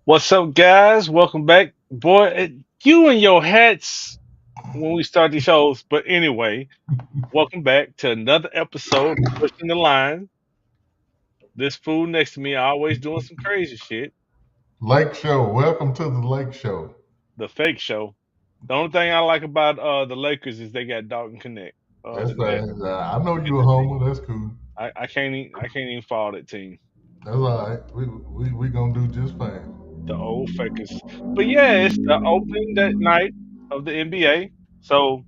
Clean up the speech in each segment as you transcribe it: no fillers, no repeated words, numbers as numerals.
What's up, guys? Welcome back. Boy, you and your hats when we start these shows. But anyway, welcome back to another episode of Pushing the Line. This fool next to me always doing some crazy shit. Lake Show. Welcome to the Lake Show. The fake show. The only thing I like about the Lakers is they got Dalton Connect. Other That's than that, fine. I know forget you a the team. homer. That's cool. I can't even follow that team. That's all right. We gonna do just fine. The old fakers. But yeah, it's the opening that night of the NBA. So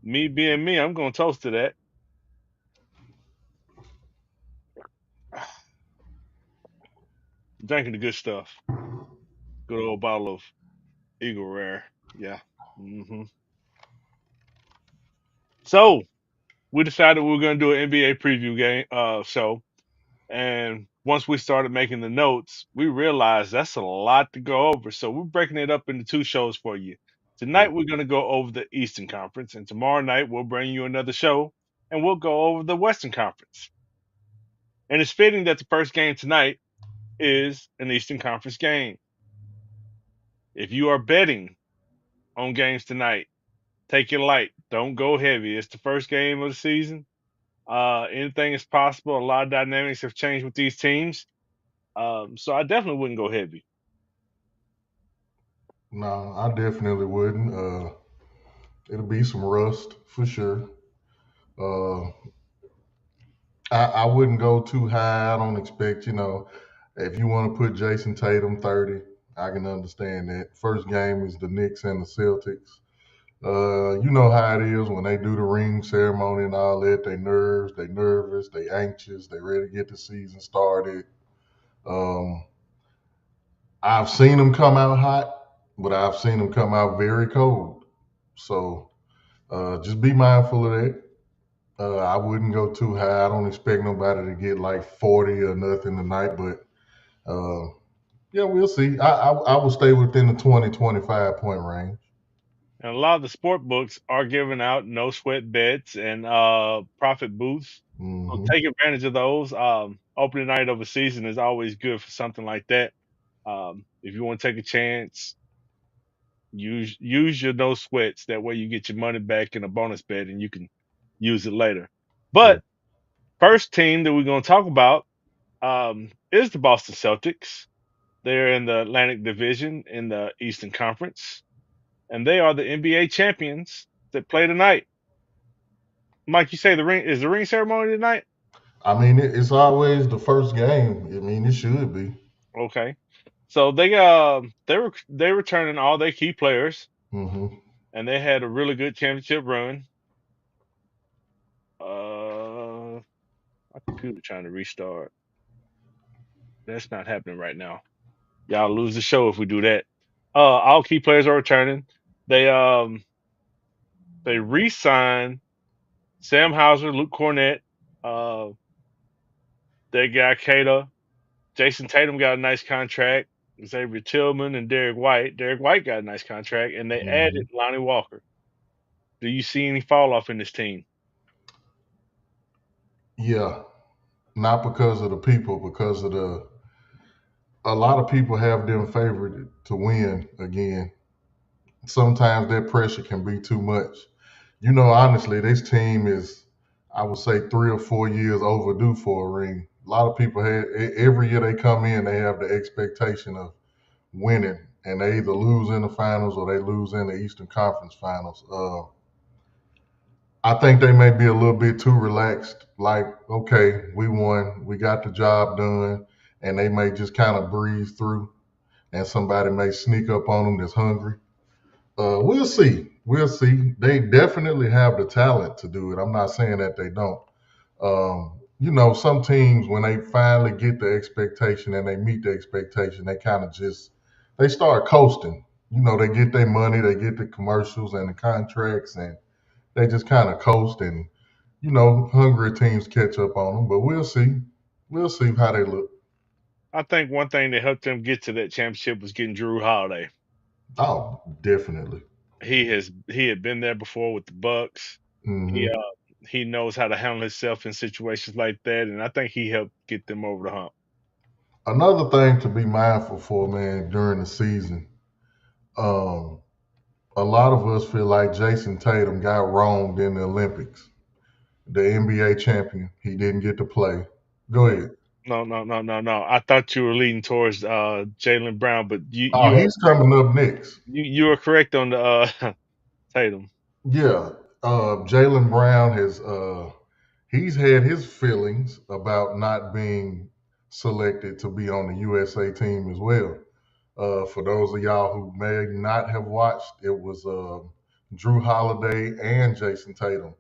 me being me, I'm gonna toast to that. Drinking the good stuff. Good old bottle of Eagle Rare. Yeah. So we decided we were going to do an NBA preview game show, and once we started making the notes, we realized that's a lot to go over. So we're breaking it up into two shows for you. Yeah. Tonight we're going to go over the Eastern Conference, and tomorrow night we'll bring you another show, and we'll go over the Western Conference. And it's fitting that the first game tonight is an Eastern Conference game. If you are betting on games tonight, take it light. Don't go heavy. It's the first game of the season. Anything is possible. A lot of dynamics have changed with these teams. So I definitely wouldn't go heavy. No, I definitely wouldn't. It'll be some rust for sure. Uh, I wouldn't go too high. I don't expect, if you want to put Jason Tatum 30, I can understand that. First game is the Knicks and the Celtics. You know how it is when they do the ring ceremony and all that. They nervous, they anxious, they ready to get the season started. Um, I've seen them come out hot, but I've seen them come out very cold. So just be mindful of that. I wouldn't go too high. I don't expect nobody to get like 40 or nothing tonight, but uh, yeah, we'll see. I will stay within the 20-25 point range. And a lot of the sport books are giving out no sweat bets and profit boosts. So Hmm. take advantage of those. Opening night of a season is always good for something like that. If you want to take a chance, use your no sweats. That way you get your money back in a bonus bet and you can use it later. Yeah. But first team that we're going to talk about is the Boston Celtics. They're in the Atlantic Division in the Eastern Conference, and they are the NBA champions that play tonight. Mike, you say the ring ceremony tonight? I mean, it's always the first game. I mean, it should be. Okay, so they returning all their key players, Hmm. and they had a really good championship run. My computer trying to restart. That's not happening right now. Y'all lose the show if we do that. All key players are returning. They um they re-signed Sam Hauser, Luke Cornett, uh, that guy Cater. Jason Tatum got a nice contract. Xavier Tillman and Derek White. Derek White got a nice contract, and they Hmm. added Lonnie Walker. Do you see any fall off in this team? Yeah, not because of the people, because of a lot of people have them favored to win again. Sometimes that pressure can be too much. Honestly, this team is, I would say, 3 or 4 years overdue for a ring. A lot of people every year they come in, they have the expectation of winning, and they either lose in the finals or they lose in the Eastern Conference Finals. I think they may be a little bit too relaxed. Like, okay, we won, we got the job done, and they may just kind of breeze through, and somebody may sneak up on them that's hungry. We'll see. We'll see. They definitely have the talent to do it. I'm not saying that they don't. Some teams when they finally get the expectation and they meet the expectation, they kind of just they start coasting. They get their money, they get the commercials and the contracts, and they just kind of coast. And hungry teams catch up on them. But we'll see. We'll see how they look. I think one thing that helped them get to that championship was getting Drew Holiday. Oh, definitely. He had been there before with the Bucks. He Hmm. he knows how to handle himself in situations like that, and I think he helped get them over the hump. Another thing to be mindful for, man, during the season, um, a lot of us feel like Jason Tatum got wronged in the Olympics. The NBA champion, he didn't get to play. Go ahead. No, no, no, no, no. I thought you were leading towards Jalen Brown, but Oh, he's coming up next. you are correct on the Tatum. Yeah, Jalen Brown has he's had his feelings about not being selected to be on the USA team as well. For those of y'all who may not have watched, it was Drew Holiday and Jason Tatum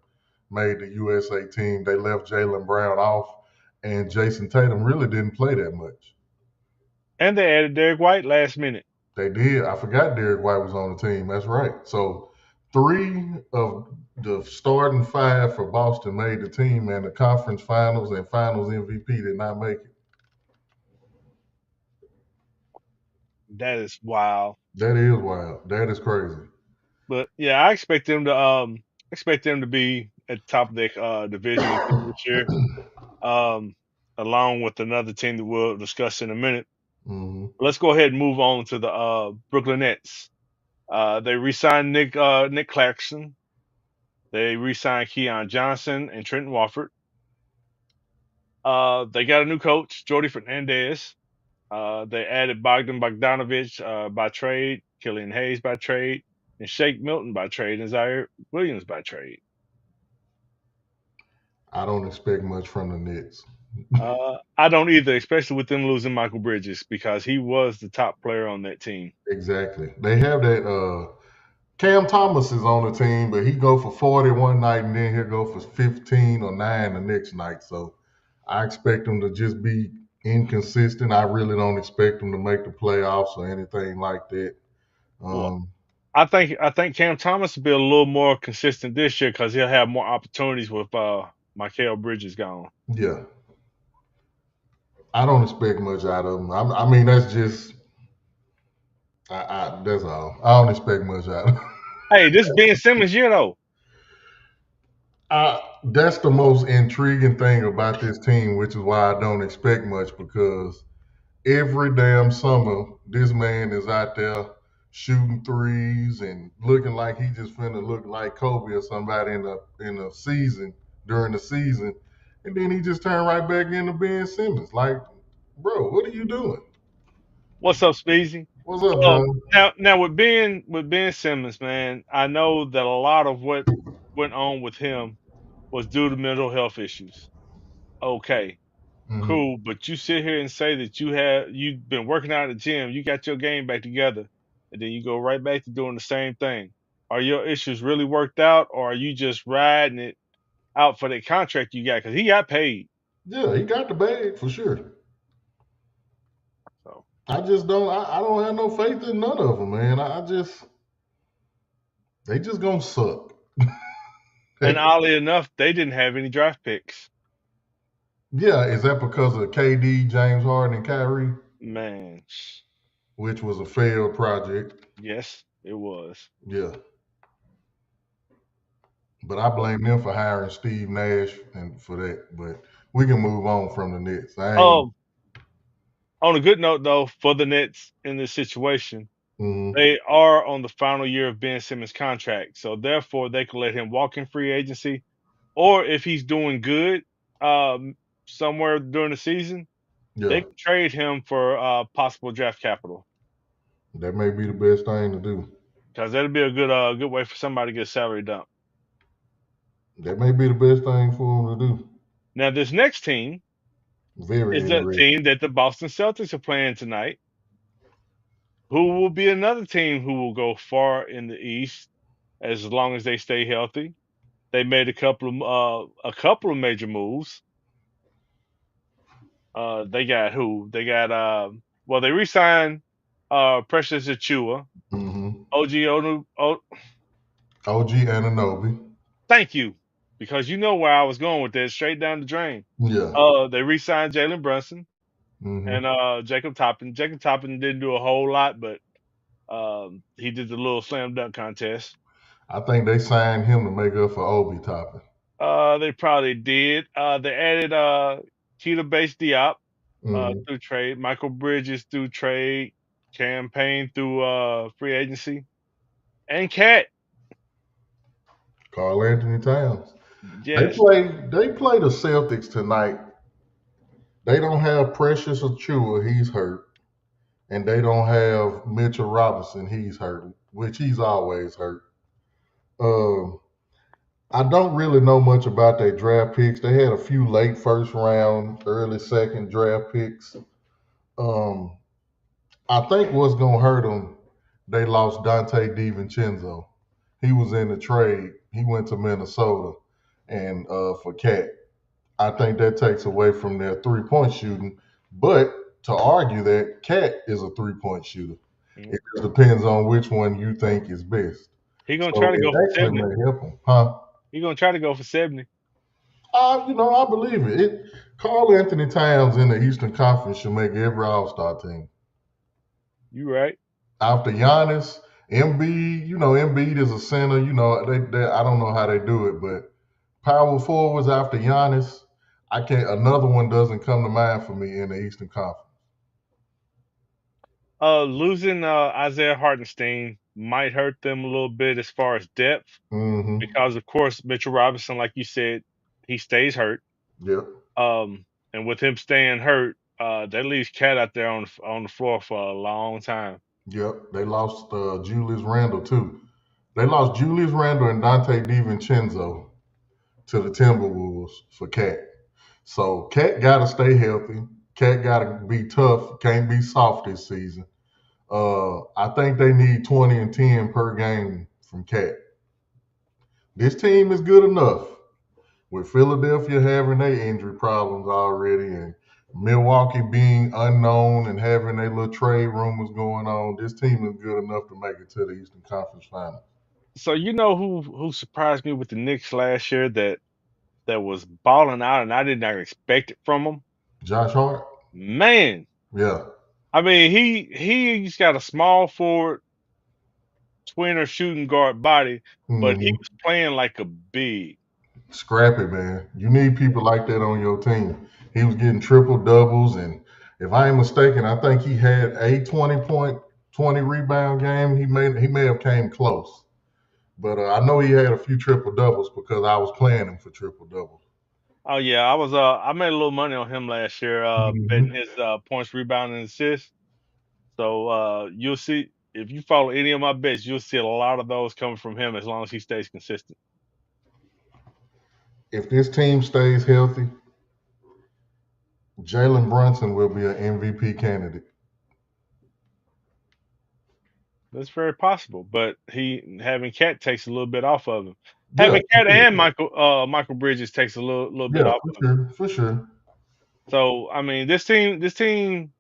made the USA team. They left Jalen Brown off, and Jason Tatum really didn't play that much. And they added Derek White last minute. They did. I forgot Derek White was on the team. That's right. So three of the starting five for Boston made the team, and the conference finals and finals MVP did not make it. That is wild. That is wild. That is crazy. But yeah, I expect them to be at the top of their division again this year, um, along with another team that we'll discuss in a minute. Hmm. Let's go ahead and move on to the Brooklyn Nets. They re-signed Nick Claxton. They re-signed Keon Johnson and Trenton Wofford. They got a new coach, Jordy Fernandez. They added Bogdan Bogdanovich by trade, Killian Hayes by trade, and Shake Milton by trade, and Zaire Williams by trade. I don't expect much from the Nets. I don't either, especially with them losing Michael Bridges because he was the top player on that team. Exactly. They have that. Cam Thomas is on the team, but he go for 40 one night, and then he'll go for 15 or 9 the next night. So I expect him to just be inconsistent. I really don't expect him to make the playoffs or anything like that. Well, Um, I think Cam Thomas will be a little more consistent this year because he'll have more opportunities with Michael Bridges gone. yeah, I don't expect much out of him. I mean, that's just that's all. I don't expect much out of him. Hey, this Ben Simmons year though. That's the most intriguing thing about this team, which is why I don't expect much because every damn summer, this man is out there shooting threes and looking like he just finna look like Kobe or somebody in a season during the season, and then he just turned right back into Ben Simmons. Like, bro, what are you doing? What's up, Speezy? What's up, Um, John? now with Ben Simmons, man, I know that a lot of what went on with him was due to mental health issues. Okay, Hmm. cool, but you sit here and say that you've been working out at the gym, you got your game back together, and then you go right back to doing the same thing. Are your issues really worked out, or are you just riding it out for the contract you got? Because he got paid. Yeah, he got the bag for sure. So, I just don't. I don't have no faith in none of them, man. They just gonna suck. and oddly enough, they didn't have any draft picks. Yeah, is that because of KD, James Harden, and Kyrie, Man, which was a failed project? yes, it was. Yeah, but I blame them for hiring Steve Nash and for that. But we can move on from the Nets. I ain't. Um, on a good note, though, for the Nets in this situation, Mm-hmm. they are on the final year of Ben Simmons' contract, so therefore they can let him walk in free agency, or if he's doing good, um, somewhere during the season, Yeah, they can trade him for possible draft capital that may be the best thing to do. because that'd be a good way for somebody to get a salary dump. That may be the best thing for them to do. Now, this next team Very is a interesting. team that the Boston Celtics are playing tonight, who will be another team who will go far in the East as long as they stay healthy. They made a couple of major moves. They got who? They got well, they re-signed Precious Achua, Mm-hmm. OG Onu. Oh, OG Ananobi. thank you, because you know where I was going with that, straight down the drain. Yeah. They re-signed Jalen Brunson Mm-hmm. and Jacob Toppin. Jacob Toppin didn't do a whole lot, but he did the little slam dunk contest. I think they signed him to make up for Obi Toppin. They probably did. They added Keita Base Diop. Mm. through trade, Michael Bridges through trade, Campaign through free agency, and Cat. Karl Anthony Towns. They Yes, play. They play the Celtics tonight. They don't have Precious Achua. He's hurt. And they don't have Mitchell Robinson. He's hurt, which he's always hurt. Um, I don't really know much about their draft picks. They had a few late first round, early second draft picks. Um, I think what's gonna hurt them, they lost Dante DiVincenzo. He was in the trade. He went to Minnesota, and for Cat, I think that takes away from their 3-point shooting. But to argue that Cat is a 3-point shooter, mm, it just depends on which one you think is best. he gonna try So to it go for actually 70. may help him, huh? He gonna try to go for 70. I believe it. Karl Anthony Towns in the Eastern Conference should make every All Star team. You right. After Giannis, Embiid, Embiid is a center. I don't know how they do it, but power forwards after Giannis, I can't. Another one doesn't come to mind for me in the Eastern Conference. Losing Isaiah Hartenstein might hurt them a little bit as far as depth Mm-hmm. because, of course, Mitchell Robinson, like you said, he stays hurt. Yep. And with him staying hurt, that leaves Cat out there on the floor for a long time. Yep. They lost Julius Randle too. They lost Julius Randle and Dante DiVincenzo to the Timberwolves for Cat. So Cat got to stay healthy. Cat got to be tough. Can't be soft this season. I think they need 20 and 10 per game from Cat. This team is good enough with Philadelphia having their injury problems already and Milwaukee being unknown and having their little trade rumors going on. This team is good enough to make it to the Eastern Conference Finals. So you know who surprised me with the Knicks last year that was balling out and I did not expect it from him? Josh Hart? Man, Yeah. I mean he's got a small forward, tweener shooting guard body, but he Hmm. was playing like a big. Scrappy, man. You need people like that on your team. He was getting triple doubles, and if I ain't mistaken, I think he had a 20-point, 20 rebound game. He may have came close, but I know he had a few triple doubles because I was playing him for triple doubles. Oh yeah, I made a little money on him last year, Hmm. betting his points, rebound, and assists. So you'll see if you follow any of my bets, you'll see a lot of those coming from him as long as he stays consistent. If this team stays healthy, Jalen Brunson will be an MVP candidate. That's very possible, but he having Cat takes a little bit off of him. Yeah, Having Cat and Michael Bridges takes a little bit yeah, off for of him. sure, for sure. So I mean, this team,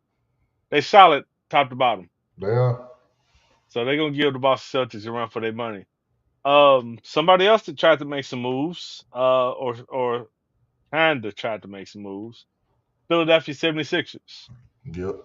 they solid top to bottom. They are. So they're gonna give the Boston Celtics a run for their money. Somebody else that tried to make some moves, or kind of tried to make some moves. Philadelphia 76ers. Yep.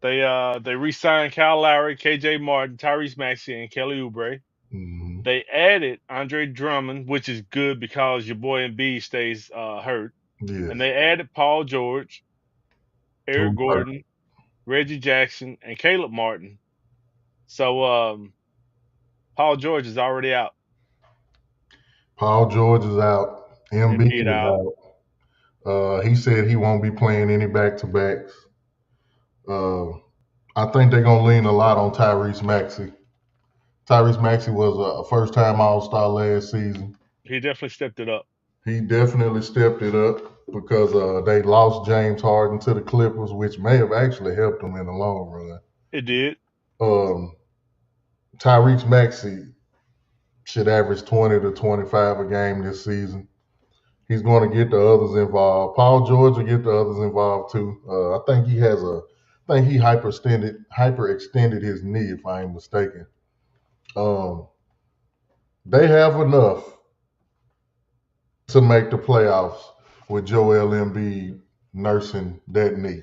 They re-signed Kyle Lowry, KJ Martin, Tyrese Maxey, and Kelly Oubre. Hmm. They added Andre Drummond, which is good because your boy Embiid stays hurt. Yes. And they added Paul George, Eric Too hurt. Gordon, Reggie Jackson, and Caleb Martin. So Paul George is already out. Paul George is out. Embiid Embiid is out. out. He said he won't be playing any back to backs. Uh, I think they're gonna lean a lot on Tyrese Maxey. Tyrese Maxey was a first time All Star last season. He definitely stepped it up. He definitely stepped it up because they lost James Harden to the Clippers, which may have actually helped them in the long run. It did. Um, Tyrese Maxey should average 20 to 25 a game this season. He's going to get the others involved. Paul George will get the others involved too. I think he hyperextended his knee, if I ain't mistaken. Um, they have enough to make the playoffs with Joel Embiid nursing that knee.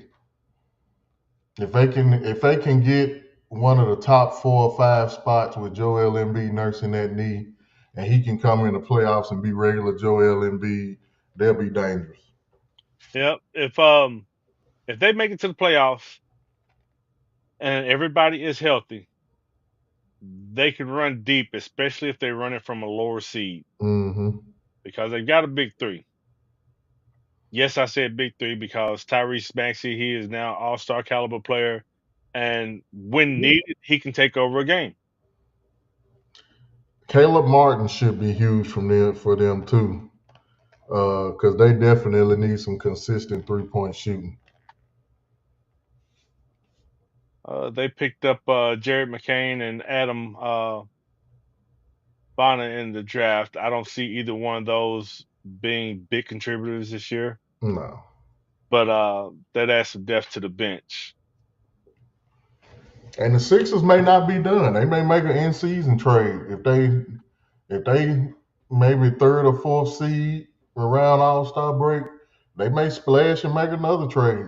If they can get one of the top 4 or 5 spots with Joel Embiid nursing that knee, and he can come in the playoffs and be regular Joel Embiid, they'll be dangerous. Yep. If they make it to the playoffs and everybody is healthy, they can run deep, especially if they run it from a lower seed Mm-hmm. because they've got a big three. Yes, I said big three because Tyrese Maxey, he is now all-star caliber player, and when needed, he can take over a game. Caleb Martin should be huge from there for them too, because they definitely need some consistent 3-point shooting. They picked up Jared McCain and Adam Bonner in the draft. I don't see either one of those being big contributors this year, No. but that adds some depth to the bench. And the Sixers may not be done. They may make an in-season trade if they maybe third or fourth seed around All-Star break. They may splash and make another trade.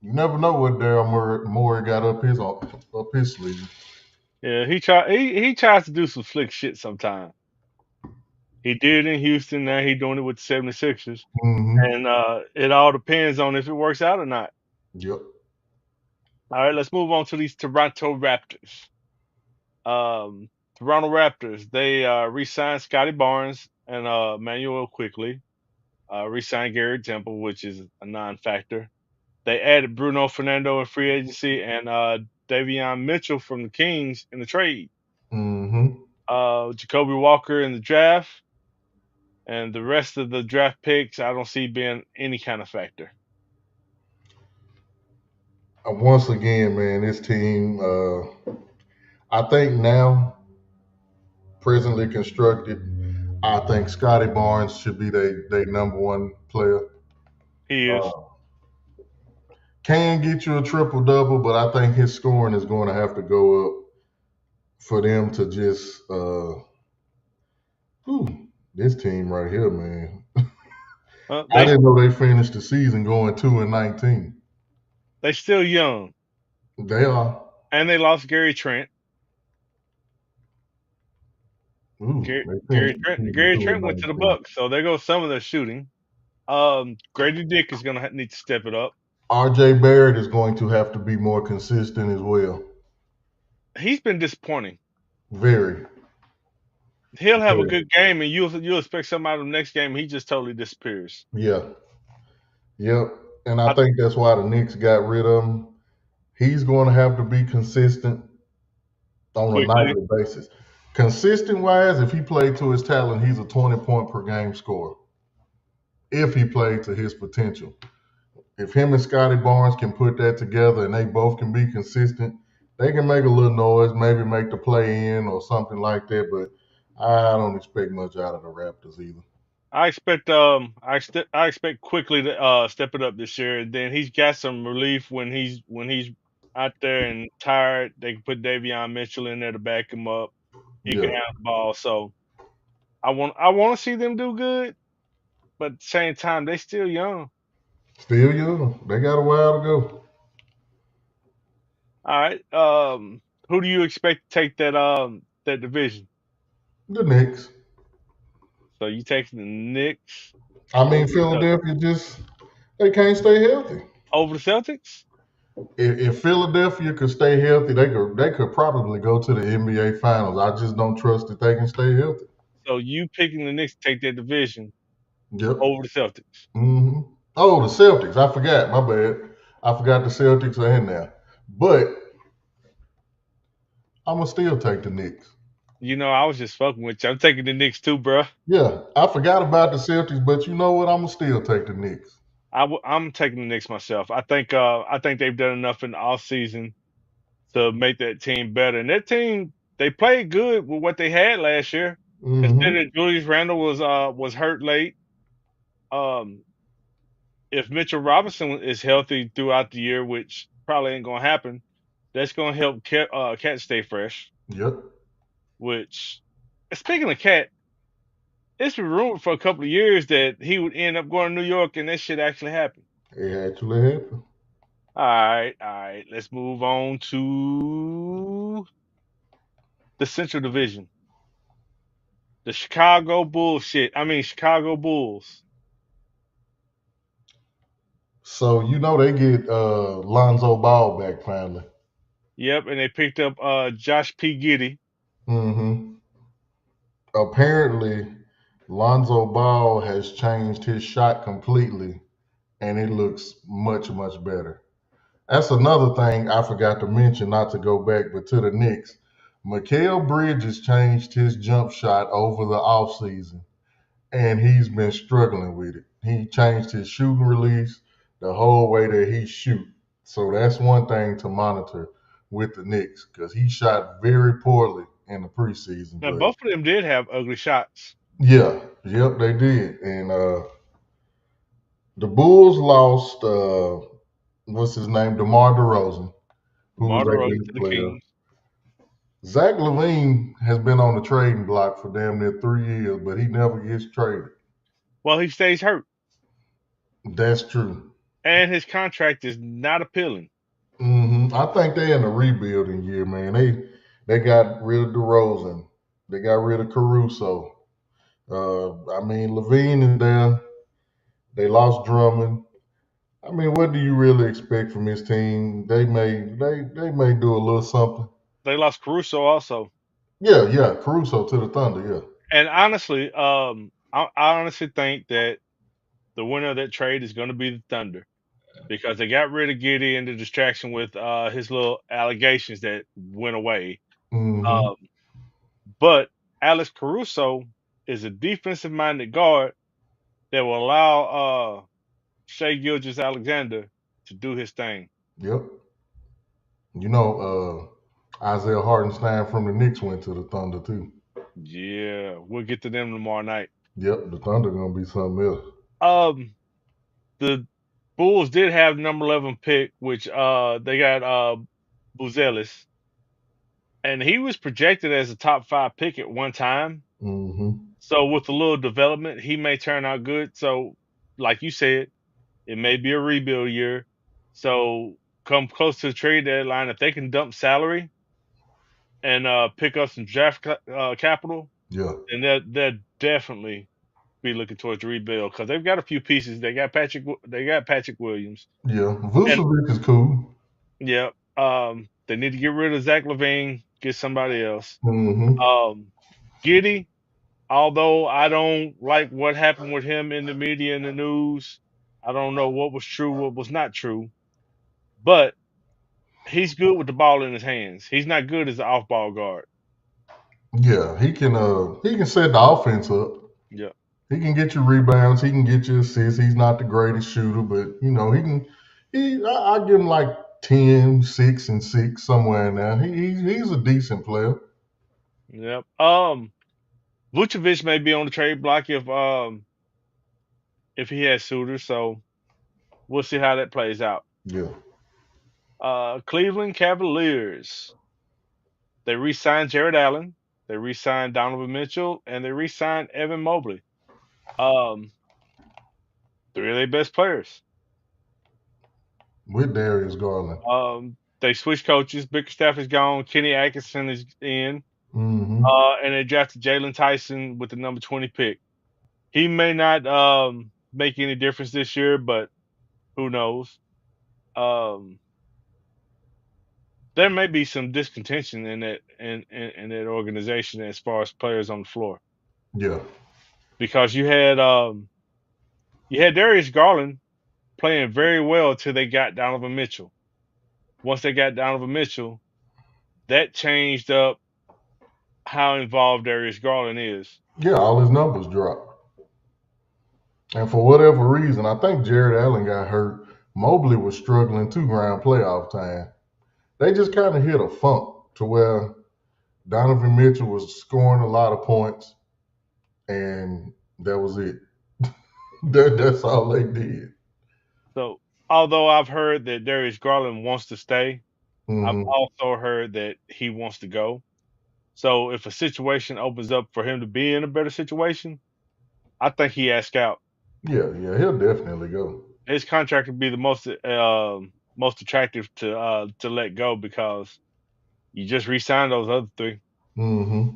You never know what Daryl Morey got up his sleeve. Yeah, he tries to do some slick shit sometimes. He did it in Houston, now he doing it with the 76ers. Mm-hmm. And it all depends on if it works out or not. Yep. All right, let's move on to these Toronto Raptors. Um, Toronto Raptors, they re-signed Scotty Barnes and Manuel Quickly. Re-signed Gary Temple, which is a non-factor. They added Bruno Fernando in free agency and Davion Mitchell from the Kings in the trade. Mm-hmm. Jacoby Walker in the draft, and the rest of the draft picks I don't see being any kind of factor. Once again, man, this team. I think now, presently constructed, I think Scotty Barnes should be their number one player. He is. Uh, can get you a triple double, but I think his scoring is going to have to go up for them to just. This team right here, man. I They didn't know they finished the season going 2-19. they still young, They are. and they lost Gary Trent. They finished the season Gary two and Trent went to the nineteen. Bucks, so there goes some of their shooting. Grady Dick is gonna need to step it up. R.J. Barrett is going to have to be more consistent as well. He's been disappointing. Very, He'll have a very. good game, and you'll expect somebody in the next game. He just totally disappears. Yeah. Yep. And I I, think that's why the Knicks got rid of him. He's going to have to be consistent on a quickly. nightly basis. Consistent wise, if he played to his talent, he's a 20-point per game scorer. If he played to his potential. If him and Scotty Barnes can put that together and they both can be consistent, they can make a little noise, maybe make the play in or something like that. But I don't expect much out of the Raptors either. I expect quickly to step it up this year. And then he's got some relief when he's out there and tired. They can put Davion Mitchell in there to back him up. He can Yeah. handle the ball. So I want to see them do good, but at the same time they still young. Still young. They got a while to go. All right. Who do you expect to take that division? The Knicks. So you taking the Knicks I over mean, the Philadelphia just they can't stay healthy. over the Celtics? If Philadelphia could stay healthy, they could probably go to the NBA Finals. I just don't trust that they can stay healthy. So you picking the Knicks to take that division Yep. over the Celtics? Oh, the Celtics. I forgot. My bad. I forgot the Celtics are in there. But I'm gonna still take the Knicks. You know, I was just fucking with you. I'm taking the Knicks too, bruh. Yeah, I forgot about the Celtics, but you know what? I'm gonna still take the Knicks. I'm taking the Knicks myself. I think they've done enough in the off season to make that team better. And that team, they played good with what they had last year. hmm Considering Julius Randle was hurt late. Um, if Mitchell Robinson is healthy throughout the year, which probably ain't gonna happen, that's gonna help Cat stay fresh. Yep, Which, speaking of Cat, it's been rumored for a couple of years that he would end up going to New York, and that shit actually happened. it actually happened. All right. Let's move on to the Central Division. The Chicago Bulls. So they get Lonzo Ball back finally. Yep, and they picked up Josh P. Giddey. Hmm Apparently, Lonzo Ball has changed his shot completely, and it looks much much better. That's another thing I forgot to mention, not to go back, but to the Knicks. Mikal Bridges changed his jump shot over the offseason, and he's been struggling with it. He changed his shooting release, the whole way that he shoot. So that's one thing to monitor with the Knicks because he shot very poorly in the preseason. Now But both of them did have ugly shots. yeah, yep, they did. And the Bulls lost what's his name, DeMar DeRozan, who was DeMar their DeRozan to best the player. Kings. Zach LaVine has been on the trading block for damn near 3 years, but he never gets traded. Well, he stays hurt, That's true. and his contract is not appealing. I think they in a rebuilding year, man. They got rid of DeRozan. They got rid of Caruso. I mean, Levine is there. They lost Drummond. I mean, what do you really expect from this team? They may do a little something. They lost Caruso also, Yeah, yeah, Caruso to the Thunder. Yeah. and honestly, I honestly think that the winner of that trade is going to be the Thunder because they got rid of Giddy and the distraction with his little allegations that went away. hmm Um, but Alex Caruso is a defensive minded guard that will allow Shea Gilgis Alexander to do his thing. Yep. Isaiah Hartenstein from the Knicks went to the Thunder too. Yeah, we'll get to them tomorrow night. Yep, the Thunder gonna be something else. Um, the Bulls did have number 11 pick, which they got Buzelis, and he was projected as a top 5 pick at one time. hmm So with a little development, he may turn out good. So, like you said, it may be a rebuild year. So come close to the trade deadline, if they can dump salary and pick up some draft capital, Yeah, then they'll definitely be looking towards the rebuild because they've got a few pieces. They got Patrick. They got Patrick Williams, yeah. and Vucevic is cool. yeah, they need to get rid of Zach Levine, get somebody else. hmm Um, Giddy, although I don't like what happened with him in the media and the news, I don't know what was true, what was not true, but he's good with the ball in his hands. He's not good as an off-ball guard. Yeah, he can set the offense up. Yeah, He can get you rebounds. He can get you assists. He's not the greatest shooter, but he can. I give him like 10, 6, and 6 somewhere in there. He's a decent player. yep. Vucevic may be on the trade block if he has suitors, so we'll see how that plays out. Yeah, Cleveland Cavaliers. They re-signed Jared Allen. They re-signed Donovan Mitchell, and they re-signed Evan Mobley. Um, three of their best players. with Darius Garland. They switched coaches. Bickerstaff is gone. Kenny Atkinson is in. hmm And they drafted Jalen Tyson with the number 20 pick. He may not make any difference this year, but who knows? Um, there may be some discontention in in that organization as far as players on the floor Yeah, because you had Darius Garland playing very well till they got Donovan Mitchell. Once they got Donovan Mitchell, that changed up how involved Darius Garland is. yeah. All his numbers dropped, and for whatever reason, I think Jared Allen got hurt. Mobley was struggling too around playoff time. They just kind of hit a funk to where Donovan Mitchell was scoring a lot of points, and that was it. That's all they did. So, although I've heard that Darius Garland wants to stay, I've hmm also heard that he wants to go. So, if a situation opens up for him to be in a better situation, I think he asks out. Yeah, yeah, he'll definitely go. His contract would be the most attractive to let go because you just re-signed those other three. hmm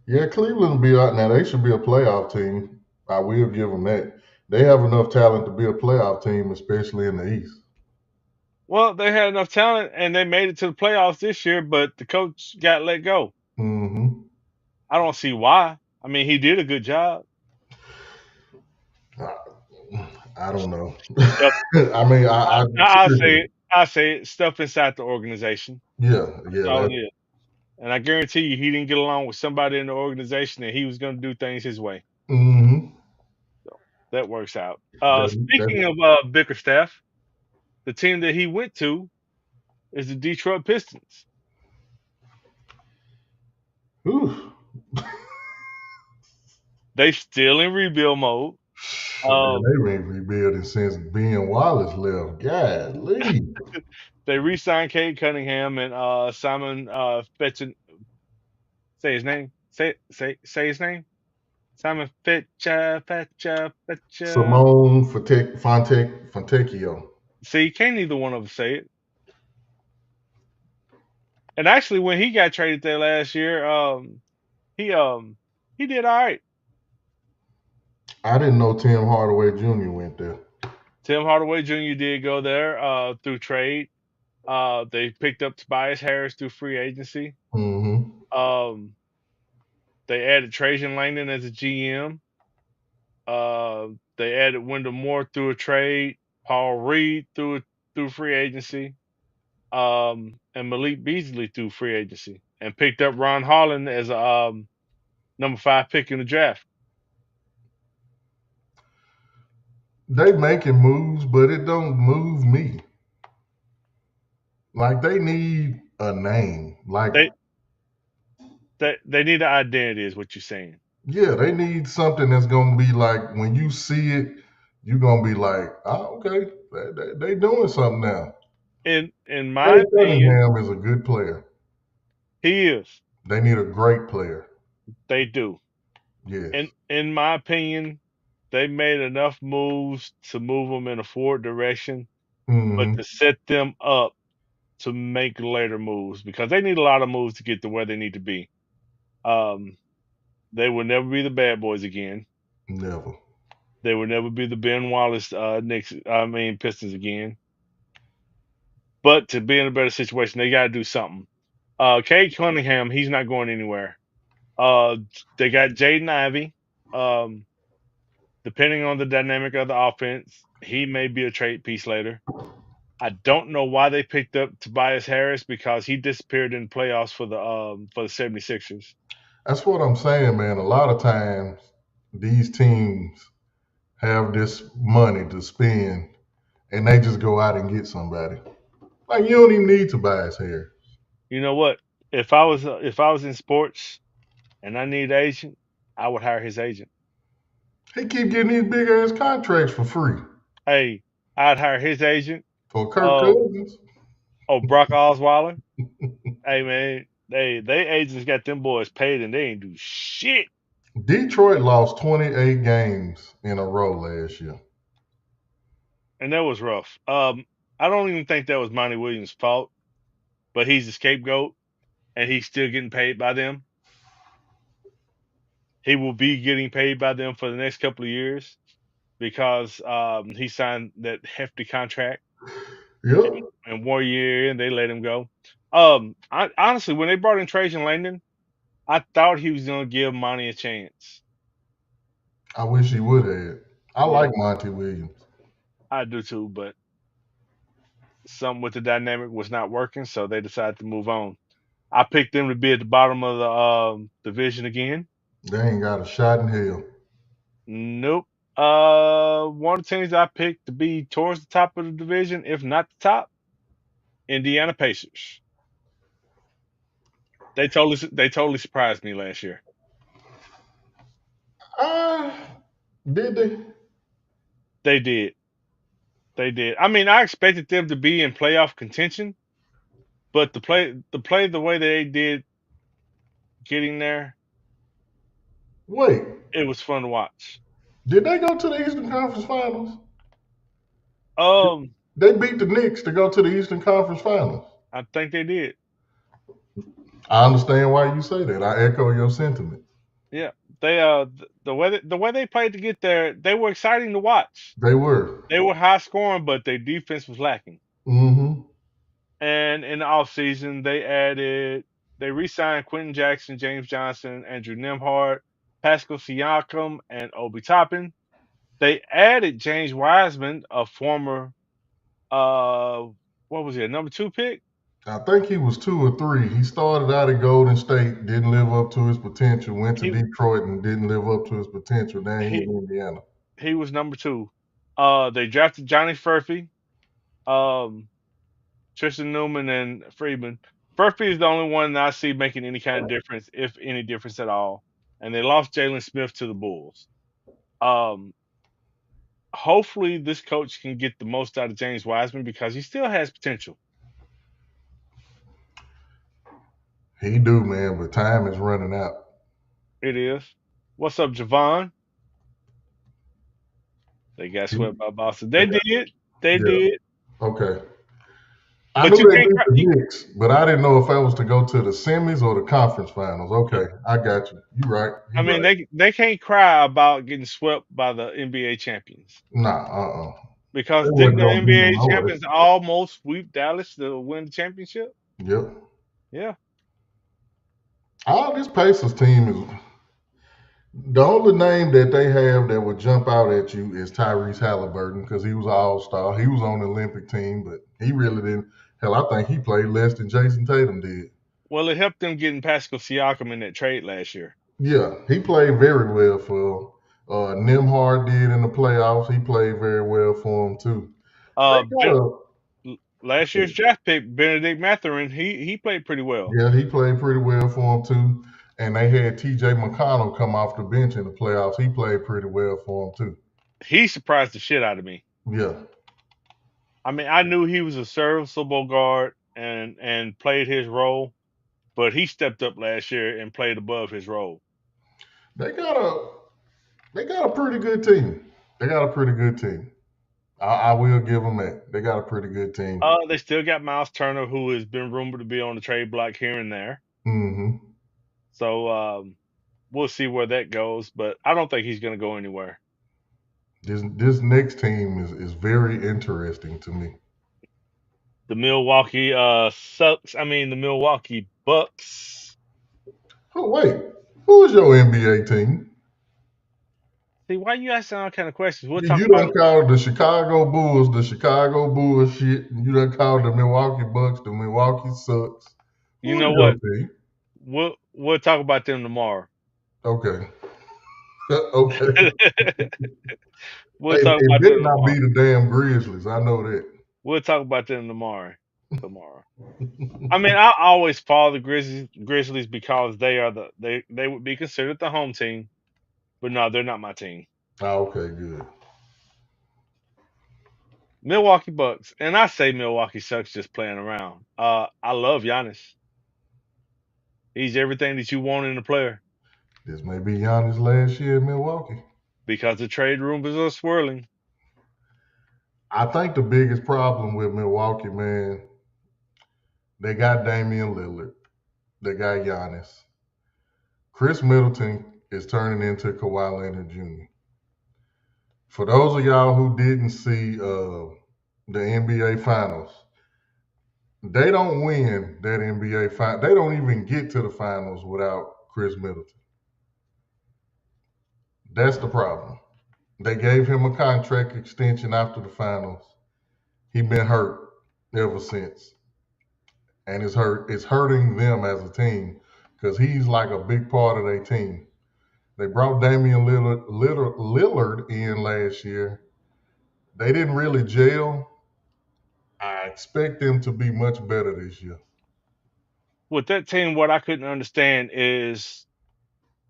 Yeah, Cleveland will be out now. They should be a playoff team. I will give them that. They have enough talent to be a playoff team, especially in the East. Well, they had enough talent and they made it to the playoffs this year, but the coach got let go. Hmm. I don't see why. I mean, he did a good job. I, I don't know. Stuff. I mean, I I'll say seriously, it. I'll say it. Stuff inside the organization. yeah, That's yeah, all that, it is. And I guarantee you, he didn't get along with somebody in the organization, and he was going to do things his way. hmm So that works out. that, Speaking of Bickerstaff, the team that he went to is the Detroit Pistons. whew, They still in rebuild mode. man, Um, they been rebuilding since Ben Wallace left. Golly. they re-signed Cade Cunningham and Simon Fetchin. Say his name. Say his name. Simon Fetcha. Simone Fontecchio. See, can't neither one of us say it. And actually, when he got traded there last year, he um he did all right. I didn't know Tim Hardaway Jr. went there. Tim Hardaway Jr. did go there through trade. They picked up Tobias Harris through free agency. Hmm. Um, they added Trajan Langdon as a GM. They added Wendell Moore through a trade. Paul Reed through free agency. And Malik Beasley through free agency, and picked up Ron Holland as a number 5 pick in the draft. They making moves, but it don't move me. Like they need a name. Like, They they need an identity, is what you're saying. yeah, they need something that's gonna be like when you see it, you're gonna be like, oh, okay, they doing something now. In my Cade opinion, Cunningham is a good player. he is. They need a great player. They do. Yes. In my opinion, they made enough moves to move them in a forward direction, but Hmm. to set them up to make later moves because they need a lot of moves to get to where they need to be. Um, they will never be the bad boys again. Never. They will never be the Ben Wallace Pistons again. But to be in a better situation, they got to do something. Cade Cunningham, he's not going anywhere. Uh, they got Jaden Ivey. Um, depending on the dynamic of the offense, he may be a trade piece later. I don't know why they picked up Tobias Harris because he disappeared in the playoffs for the 76ers. That's what I'm saying, man. A lot of times these teams have this money to spend and they just go out and get somebody. Like you don't even need Tobias Harris. You know what? If I was in sports and I need an agent, I would hire his agent. He keep getting these big ass contracts for free. Hey, I'd hire his agent. For Kirk Uh, Cousins. oh, Brock Osweiler. Hey man, they agents got them boys paid and they ain't do shit. Detroit lost 28 games in a row last year. And that was rough. I don't even think that was Monty Williams' fault, but he's the scapegoat and he's still getting paid by them. He will be getting paid by them for the next couple of years because he signed that hefty contract Yep. and 1 year and they let him go. Honestly, when they brought in Trajan Langdon, I thought he was gonna give Monty a chance. I wish he would have. I Yeah, like Monty Williams. I do too, but something with the dynamic was not working, so they decided to move on. I picked them to be at the bottom of the division again. They ain't got a shot in hell. Nope. One of the teams I picked to be towards the top of the division, if not the top, Indiana Pacers. They totally surprised me last year. Ah, did they? They did. They did. I mean, I expected them to be in playoff contention, but the play the way they did getting there, Wait, it was fun to watch. did they go to the Eastern Conference Finals? Um, They beat the Knicks to go to the Eastern Conference Finals. I think they did. I understand why you say that. I echo your sentiment. Yeah. the way they played to get there, they were exciting to watch. They were. They were high scoring, but their defense was lacking. Mm-hmm. And in the offseason, they re-signed Quentin Jackson, James Johnson, Andrew Nemhard, Pascal Siakam, and Obi Toppin. They added James Wiseman, a former uh what was he, a number 2 pick? I think he was 2 or 3. He started out at Golden State, didn't live up to his potential, went to He Detroit and didn't live up to his potential. Now he in he Indiana. he was number 2. They drafted Johnny Furphy, um, Tristan Newman, and Friedman. Furphy is the only one that I see making any kind of difference, if any difference at all. And they lost Jalen Smith to the Bulls. Um, Hopefully this coach can get the most out of James Wiseman because he still has potential. He do, man, but time is running out. It is. What's up, Javon? They got swept by Boston. They Yeah. did. They did. Okay. I But knew you they can't. beat the Knicks, but I didn't know if I was to go to the semis or the conference finals. Okay, I got you. You right. I You mean, right. they can't cry about getting swept by the NBA champions Nah, because They didn't wasn't the gonna beat them NBA no way. champions almost sweep Dallas to win the championship? Yep. Yeah. All this Pacers team is the only name that they have that would jump out at you is Tyrese Halliburton because he was an all-star. He was on the Olympic team, but he really didn't. Hell, I think he played less than Jason Tatum did. Well, it helped them getting Pascal Siakam in that trade last year. Yeah, he played very well for Nimhard did in the playoffs. He played very well for him too. They Uh, got a Last year's draft pick Benedict Mathurin, he played pretty well. Yeah, he played pretty well for him too. And they had TJ McConnell come off the bench in the playoffs. He played pretty well for him too. He surprised the shit out of me. Yeah. I mean, I knew he was a serviceable guard and played his role, but he stepped up last year and played above his role. They got a they got a pretty good team. They got a pretty good team. I will give them that. They got a pretty good team. They still got Miles Turner, who has been rumored to be on the trade block here and there. Hmm. So we'll see where that goes, but I don't think he's going to go anywhere. This next team is very interesting to me. The Milwaukee the Milwaukee Bucks. Oh wait, who is your NBA team? See, why you asking all kind of questions? We'll talk You about done it. called the Chicago Bulls the Chicago Bulls shit. You done called the Milwaukee Bucks the Milwaukee Sucks. You Who is know your what? team? We'll talk about them tomorrow. Okay. Okay. We'll It, talk it about better them not be tomorrow. the damn Grizzlies. I know that. We'll talk about them tomorrow. Tomorrow. I mean, I always follow the Grizzlies because they would be considered the home team, but no, they're not my team. Okay, good. Milwaukee Bucks, and I say Milwaukee sucks just playing around. I love Giannis. He's everything that you want in a player This may be Giannis' last year in Milwaukee. because the trade rumors are swirling. I think the biggest problem with Milwaukee, man, they got Damian Lillard. They got Giannis. Chris Middleton is turning into Kawhi Leonard Jr. For those of y'all who didn't see the NBA Finals, they don't win that NBA final. They don't even get to the finals without Chris Middleton. That's the problem. They gave him a contract extension after the finals. He been hurt ever since, and It's hurting them as a team because he's like a big part of their team. They brought Damian Lillard in last year. They didn't really gel. I expect them to be much better this year. With that team, what I couldn't understand is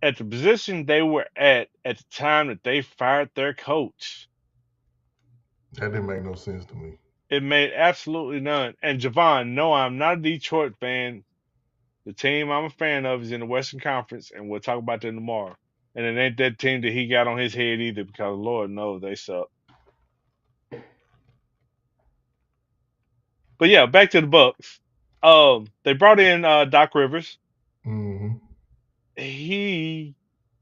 at the position they were at the time that they fired their coach. That didn't make no sense to me. It made absolutely none. And Javon, no, I'm not a Detroit fan. The team I'm a fan of is in the Western Conference, and we'll talk about them tomorrow. And it ain't that team that he got on his head either, because Lord knows they suck. But yeah, back to the Bucks. They brought in Doc Rivers. Hmm. He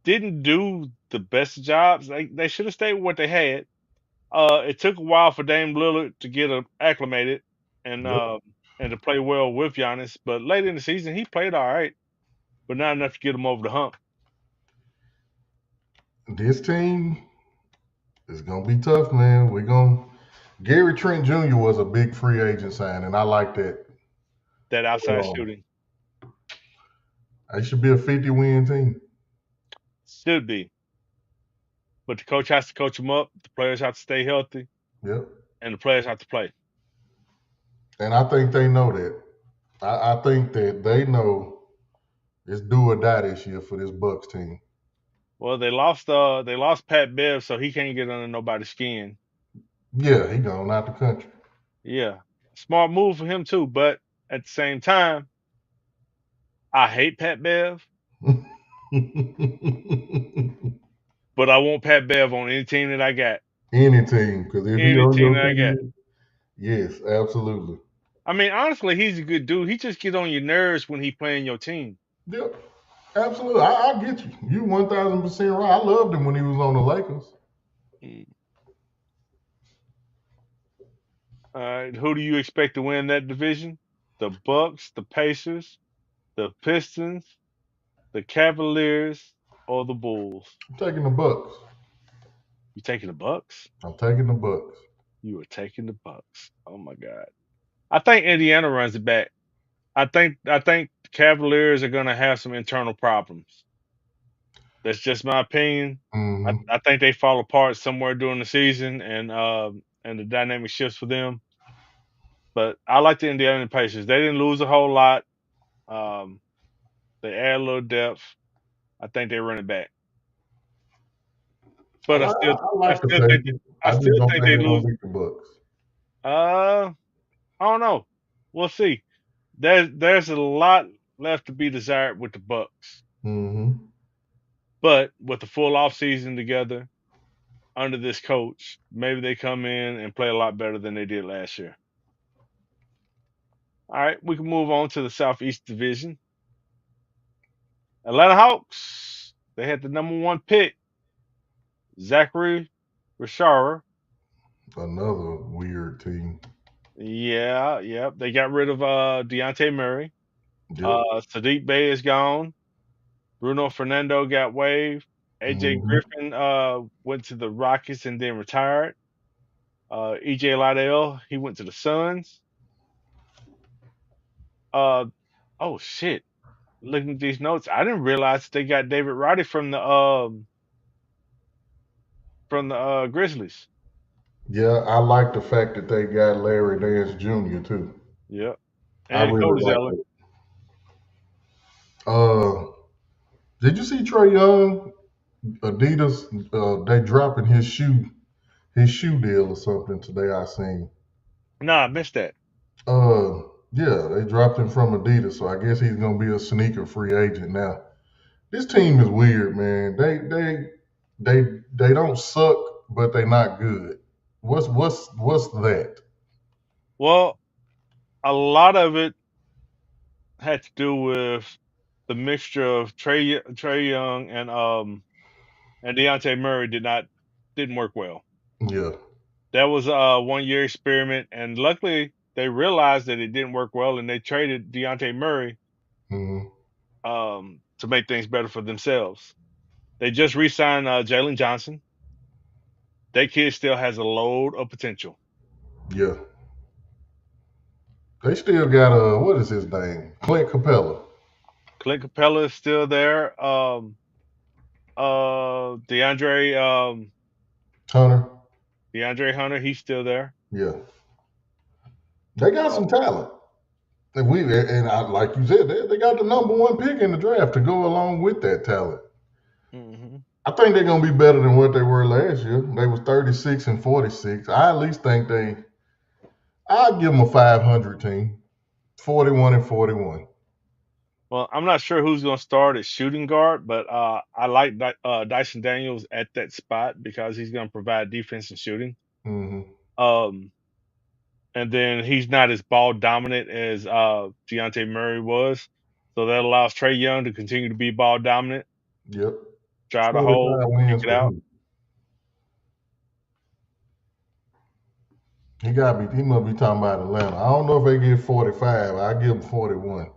didn't do the best jobs. They should have stayed with what they had. It took a while for Dame Lillard to get acclimated and Yep. to play well with Giannis. But late in the season, he played all right, but not enough to get him over the hump. This team is gonna be tough, man. We're gonna Gary Trent Jr. was a big free agent sign, and I like that. That outside Um, shooting it should be a 50-win team. should be, but the coach has to coach them up. The players have to stay healthy, Yep. and the players have to play. And I think they know that. I think that they know it's do or die this year for this Bucks team. Well, they lost Pat Bev, so he can't get under nobody's skin. Yeah, he gone out the country. Yeah, smart move for him too. But at the same time, I hate Pat Bev, but I want Pat Bev on any team that I got. Any team, because if he Any on team your that I got. team, yes, absolutely. I mean, honestly, he's a good dude. He just get on your nerves when he playing your team. Yep, absolutely. I get you. You 1,000% right. I loved him when he was on the Lakers. Mm. Who do you expect to win that division? The Bucks, the Pacers, the Pistons, the Cavaliers, or the Bulls? I'm taking the Bucks. You taking the Bucks? I'm taking the Bucks. You are taking the Bucks. Oh my God. I think Indiana runs it back. I think the Cavaliers are gonna have some internal problems. That's just my opinion. I, Hmm. I think they fall apart somewhere during the season, and the dynamic shifts for them. But I like the Indiana Pacers. They didn't lose a whole lot. Um, they add a little depth. I think they run it back. I, But I, I I like the still think Pacers. I I still just don't think think they they're lose. gonna beat the Bucks. I don't know. We'll see. There's a lot left to be desired with the Bucks. Hmm. But with the full off season together under this coach, maybe they come in and play a lot better than they did last year. All right, we can move on to the Southeast Division. Atlanta Hawks. They had the number one pick, Zachary Richard. Another weird team. Yeah, yep. They got rid of Deontay Murray. Yep. Sadiq Bey is gone. Bruno Fernando got waived. AJ Hmm. Griffin went to the Rockets and then retired. EJ Liddell, he went to the Suns. Uh, oh shit! Looking at these notes, I didn't realize they got David Roddy from the Grizzlies. Yeah, I like the fact that they got Larry Nance Jr. too. Yep, I and really Cody like Zeller. it. Did you see Trey Young? Adidas, they dropping his shoe deal or something today. I seen. Nah, I missed that. Yeah, they dropped him from Adidas, so I guess he's gonna be a sneaker free agent now. This team is weird, man. They don't suck, but they not good. What's that? Well, a lot of it had to do with the mixture of Trey Young and Deontay Murray didn't work well. Yeah. That was a 1 year experiment, and luckily they realized that it didn't work well, and they traded Deontay Murray Hmm. to make things better for themselves. They just re-signed Jalen Johnson. That kid still has a load of potential. Yeah. They still got what is his name? Clint Capella. Clint Capella is still there. DeAndre Turner. DeAndre Hunter, he's still there. Yeah. They got Uh, some talent. Like you said, they got the number one pick in the draft to go along with that talent. mhm. I think they're gonna be better than what they were last year. They was 36 and 46. I at least think I'll give them a 500 team. 41 and 41. Well, I'm not sure who's going to start at shooting guard, but I like Dyson Daniels at that spot because he's going to provide defense and shooting. Hmm. Um, and then he's not as ball dominant as Deontay Murray was, so that allows Trey Young to continue to be ball dominant. Yep. drive the hole, 45 kick wins it for out. who? He must be talking about Atlanta. I don't know if they get 45. I give him 41.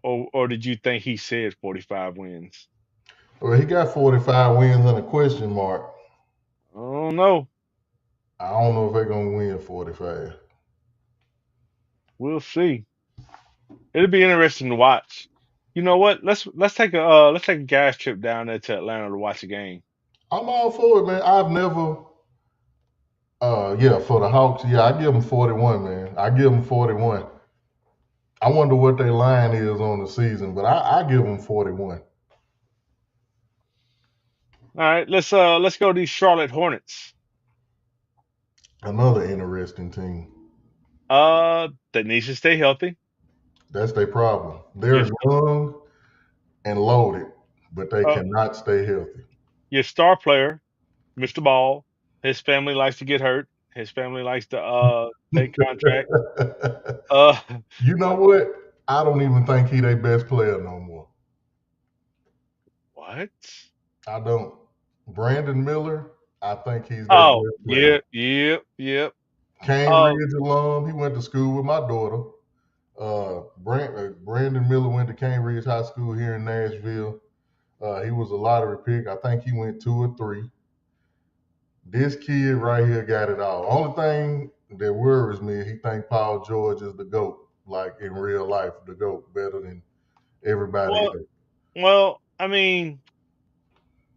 Or did you think he said 45 wins? Well, he got 45 wins and a question mark. I don't know. I don't know if they're gonna win 45. We'll see. It'll be interesting to watch. You know what? Let's take a gas trip down there to Atlanta to watch a game. I'm all for it, man. I've never yeah, for the Hawks, yeah, I give them 41, man. I give them 41. I wonder what their line is on the season, but I give them 41. All right, let's go to these Charlotte Hornets. Another interesting team. That needs to stay healthy. That's their problem. Your They're young and loaded, but they uh, cannot stay healthy. your star player, Mr. Ball, his family likes to get hurt. His family likes to take contract. Uh, You know what? I don't even think he their best player no more. what? I don't. Brandon Miller, I think he's their Oh, best player. yeah, yep. Oh, Cambridge alum, he went to school with my daughter. Brandon Miller went to Cambridge High School here in Nashville. He was a lottery pick. I think he went 2 or 3. This kid right here got it all. Only thing that worries me, he think Paul George is the GOAT, like in real life, the GOAT, better than everybody well, else. I mean,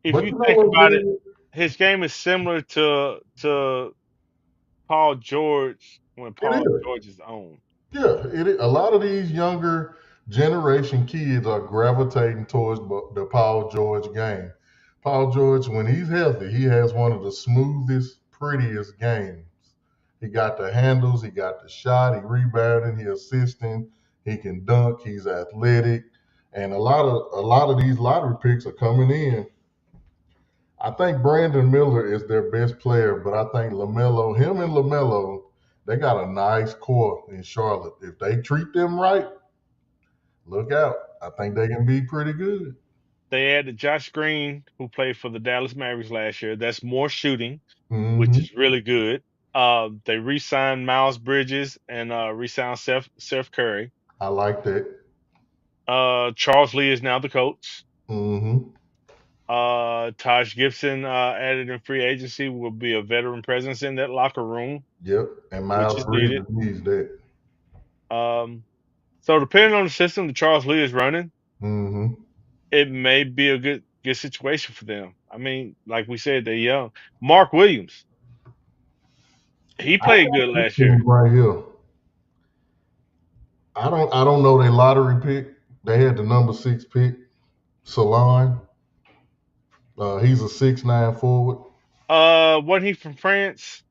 if But you you know think what, about it, man? his game is similar to Paul George when It Paul is. George is on. Yeah, it is. A lot of these younger generation kids are gravitating towards the Paul George game. Paul George, when he's healthy, he has one of the smoothest, prettiest games. He got the handles, he got the shot, he rebounding, he assisting, he can dunk, he's athletic, and a lot of these lottery picks are coming in. I think Brandon Miller is their best player, but I think him and LaMelo, they got a nice core in Charlotte. If they treat them right, look out. I think they can be pretty good. They added Josh Green, who played for the Dallas Mavericks last year. That's more shooting, which Hmm. is really good. They re-signed Miles Bridges and re-signed Seth Curry. I like that. Charles Lee is now the coach. Hmm. Taj Gibson, added in free agency, will be a veteran presence in that locker room, Yep. And which Miles is needed. Bridges needs that. Um, so depending on the system that Charles Lee is running, Hmm. it may be a good situation for them. I mean, like we said, they're young. Mark Williams, he I played like good this last team year. right here. I don't know their lottery pick. They had the number 6 pick, Salon. He's a 6'9" forward. Wasn't he from France?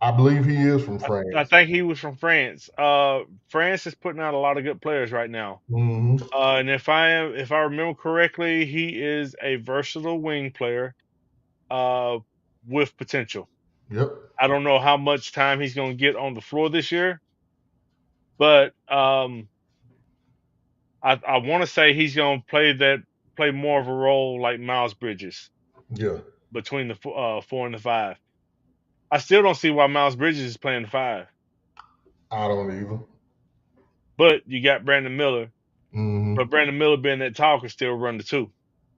I believe he is from I France. think he was from France. France is putting out a lot of good players right now. Hmm. And if I remember correctly, he is a versatile wing player, uh, with potential. Yep. I don't know how much time he's going to get on the floor this year, but I want to say he's going to play more of a role like Miles Bridges Yeah. between the 4 and the 5. I still don't see why Miles Bridges is playing the 5, I don't either. but you got Brandon Miller. Hmm. But Brandon Miller being that tall can still run the 2.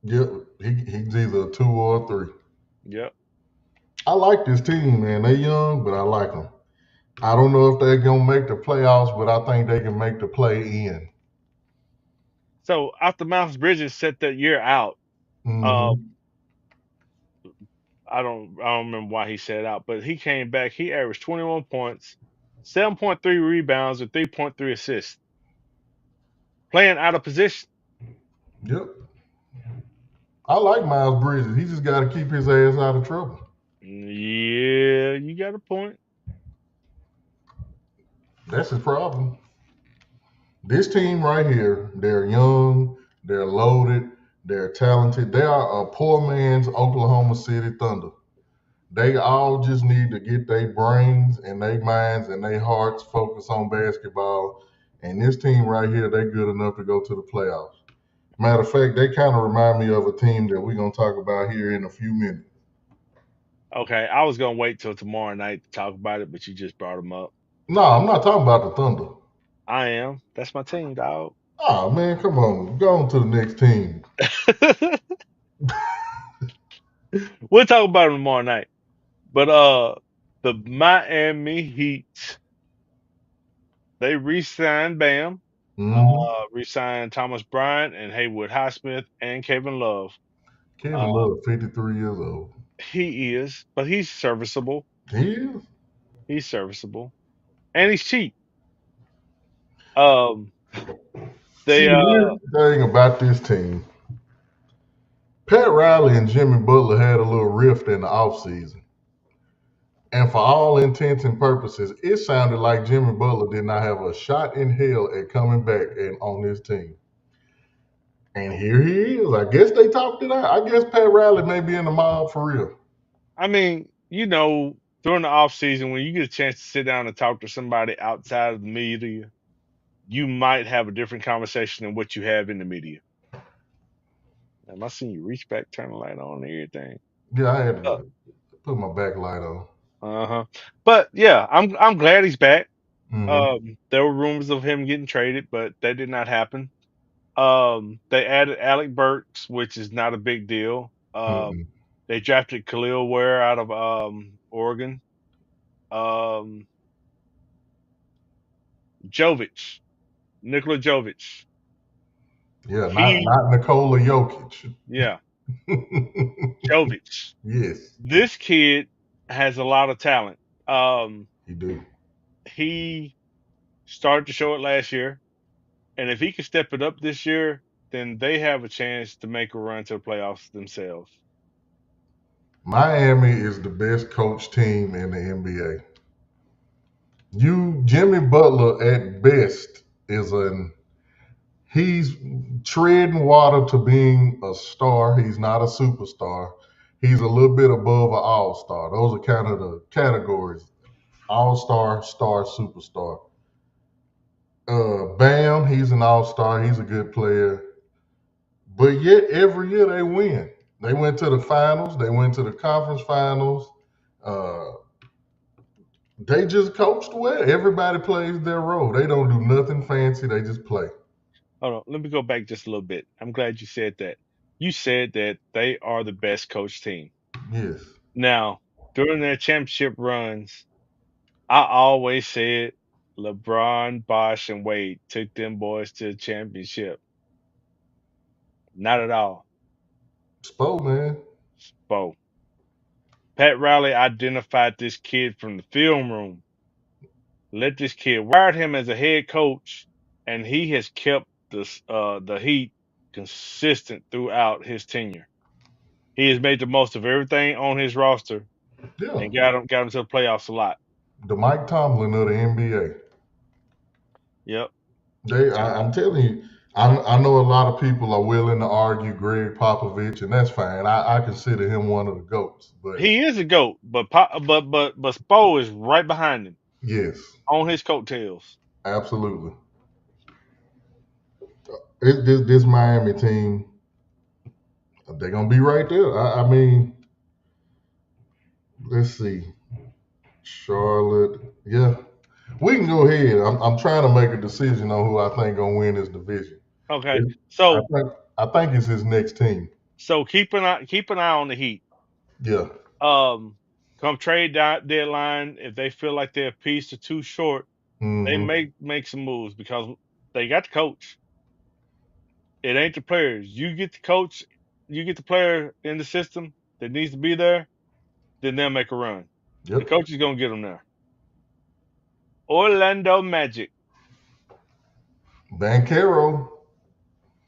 Yep. He's either a 2 or a 3. Yep. I like this team, man. They young, but I like them. I don't know if they're gonna make the playoffs, but I think they can make the play in. So after Miles Bridges set that year out, uh, Hmm. I don't remember why he set out, but he came back. He averaged 21 points, 7.3 rebounds, and 3.3 assists, playing out of position. Yep. I like Miles Bridges. He just got to keep his ass out of trouble. Yeah, you got a point. That's his problem. This team right here, they're young, they're loaded, they're talented. They are a poor man's Oklahoma City Thunder. They all just need to get their brains and their minds and their hearts focused on basketball, And this team right here, they're good enough to go to the playoffs. Matter of fact, they kind of remind me of a team that we're gonna talk about here in a few minutes. Okay, I was gonna wait till tomorrow night to talk about it, but you just brought them up. No, I'm not talking about the Thunder. I am. That's my team, dog. Oh man, come on, go on to the next team. We'll talk about them tomorrow night. But the Miami Heat, they re-signed Bam, Hmm. re-signed Thomas Bryant and Haywood Highsmith and Kevin Love. Kevin Uh, Love, 53 years old. he is, but he's serviceable. He is. He's serviceable, and he's cheap. Um, See, they here's the thing about this team. Pat Riley and Jimmy Butler had a little rift in the offseason. And for all intents and purposes, it sounded like Jimmy Butler did not have a shot in hell at coming back and on this team. And here he is. I guess they talked it out. I guess Pat Riley may be in the mob for real. I mean, during the off season, when you get a chance to sit down and talk to somebody outside of the media, you might have a different conversation than what you have in the media. Am I seeing you reach back, turn the light on, and everything? Yeah, I had Uh to put my backlight on. huh. But yeah, I'm glad he's back. Hmm. There were rumors of him getting traded, but that did not happen. They added Alec Burks, which is not a big deal. Hmm. They drafted Khalil Ware out of Oregon. Um, Jovic, Nikola Jovic. Yeah, not He, not Nikola Jokic. yeah, Jovic. Yes, This kid has a lot of talent. Um, he do. he started to show it last year, and if he can step it up this year, then they have a chance to make a run to the playoffs themselves. Miami is the best coach team in the NBA. Jimmy Butler at best is an he's treading water to being a star. He's not a superstar. He's a little bit above an all star. Those are kind of the categories: all star, star, superstar. Bam, he's an all star. He's a good player. But yet every year they win. They went to the finals. They went to the conference finals. Uh, they just coached well. Everybody plays their role. They don't do nothing fancy. They just play. Hold on, let me go back just a little bit. I'm glad you said that. You said that they are the best coach team. Yes. Now, during their championship runs, I always said LeBron, Bosh, and Wade took them boys to the championship. Not at all. Spo, man. Bo. Pat Riley identified this kid from the film room. Let this kid wired him as a head coach, and he has kept the Heat consistent throughout his tenure. He has made the most of everything on his roster Yeah. and got him to the playoffs a lot. The Mike Tomlin of the NBA. Yep. I'm telling you, I know a lot of people are willing to argue Greg Popovich, and that's fine. I consider him one of the goats. But He is a goat, but Spo is right behind him yes, on his coattails. absolutely. This Miami team, they're gonna be right there. I mean, let's see, Charlotte. Yeah, we can go ahead. I'm trying to make a decision on who I think gonna win this division. Okay. It- I So think I think it's his next team. so keep an eye on the Heat. Yeah. Um Come deadline, if they feel like they're a piece or two short, they Hmm. make some moves because they got the coach. It ain't the players. You get the coach, you get the player in the system that needs to be there, then they'll make a run. The Yep. coach is gonna get them there. Orlando Magic. Bankero.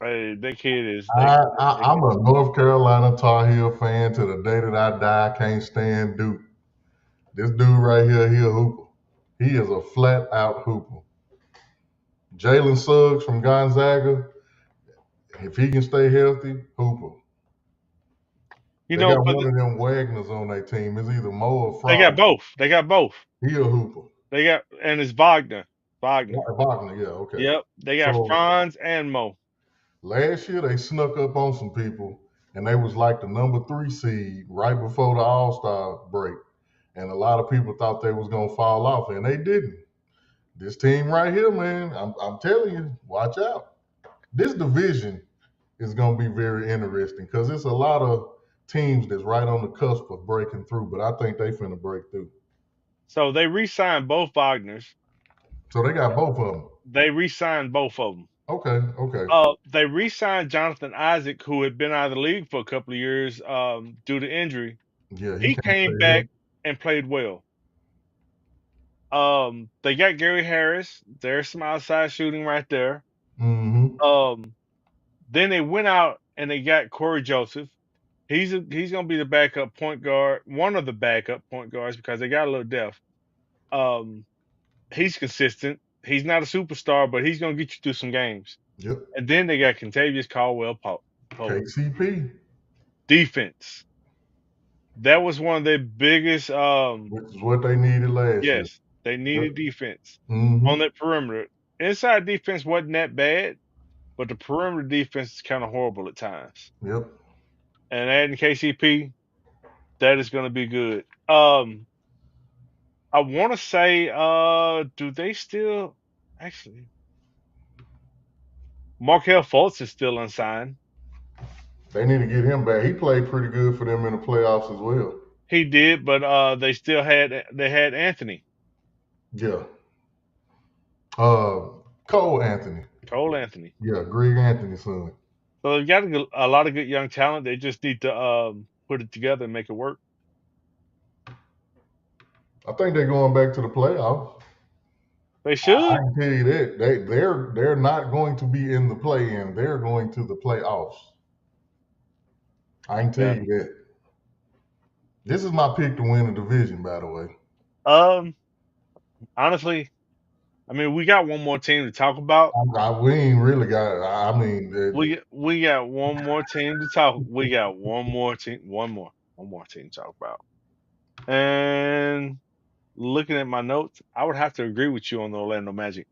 Hey, that kid is I'm a North Carolina Tar Heel fan to the day that I die. I can't stand Duke. This dude right here, he a hooper. He is a flat out hooper. Jalen Suggs from Gonzaga, if he can stay healthy, hooper. you They know, got but one of them Wagners on their team. It's either Mo or they got Frog. both. They got both. He a hooper. And it's Wagner. Wagner. Wagner, yeah, okay. Yep, they got So Franz and Mo. last year they snuck up on some people, and they was like the number 3 seed right before the All-Star break, and a lot of people thought they was gonna fall off, and they didn't. This team right here, man, I'm telling you, watch out. This division is gonna be very interesting because it's a lot of teams that's right on the cusp of breaking through, but I think they finna break through. So they re-signed both Wagners. So they got both of them. They re-signed both of them. Okay, okay. They re-signed Jonathan Isaac, who had been out of the league for a couple of years due to injury. Yeah, he He can't came stay back healthy. and played well. They got Gary Harris. There's some outside shooting right there. Mm-hmm. Then they went out and they got Corey Joseph. He's gonna be the backup point guard, one of the backup point guards because they got a little depth. Um, he's consistent. He's not a superstar, but he's gonna get you through some games. Yep. And then they got Contavious Caldwell Pope. KCP, Defense. That was one of their biggest. which is what they needed last year. Yes, they Yep. needed defense on Mm-hmm. that perimeter. Inside defense wasn't that bad, but the perimeter defense is kind of horrible at times. Yep. And adding KCP, that is going to be good. I want to say, do they still actually? Markel Fultz is still unsigned. They need to get him back. He played pretty good for them in the playoffs as well. He did, but they had Anthony Yeah. Cole Anthony. Cole Anthony. Yeah, Greg Anthony's son. So they've got a lot of good young talent. They just need to put it together and make it work. I think they're going back to the playoffs. They I should. can tell you that they're not going to be in the play-in. They're going to the playoffs. I can tell Yeah. you that. This is my pick to win the division, by the way. Honestly, I mean, we got one more team to talk about. We ain't really got. I mean, We got one more team to talk. We got one more team to talk about. And looking at my notes, I would have to agree with you on the Orlando Magic.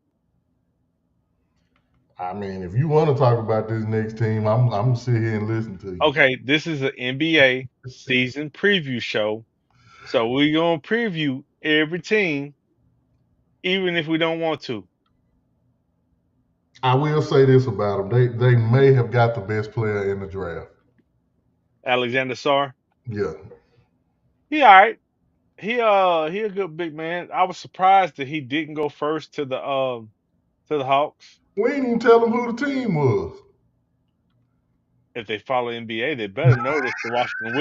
I mean, if you want to talk about this next team, I'm gonna sit here and listen to you. Okay, this is an NBA season preview show, so we're gonna preview every team, even if we don't want to. I will say this about them: they may have got the best player in the draft. Alexander Sarr, Yeah, he all right. He a good big man. I was surprised that he didn't go first to the Hawks. we didn't even tell them who the team was. If they follow NBA, they better know it's the Washington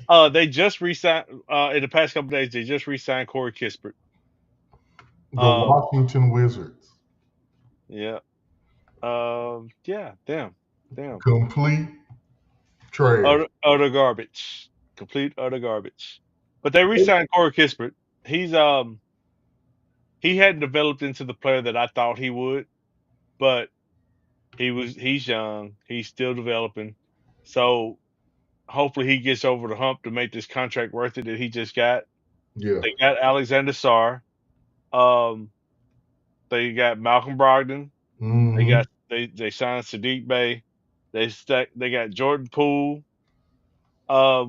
Wizards. They just re-signed in the past couple days. They just re-signed Corey Kispert. The Washington Wizards. Yeah. Yeah. Damn. Complete trash. Utter garbage. Complete utter garbage. But they re-signed Corey Kispert. He hadn't developed into the player that I thought he would, but he's young. He's still developing. So hopefully he gets over the hump to make this contract worth it that he just got. Yeah. They got Alexander Sarr. They got Malcolm Brogdon. Mm-hmm. They signed Sadiq Bey. They got Jordan Poole,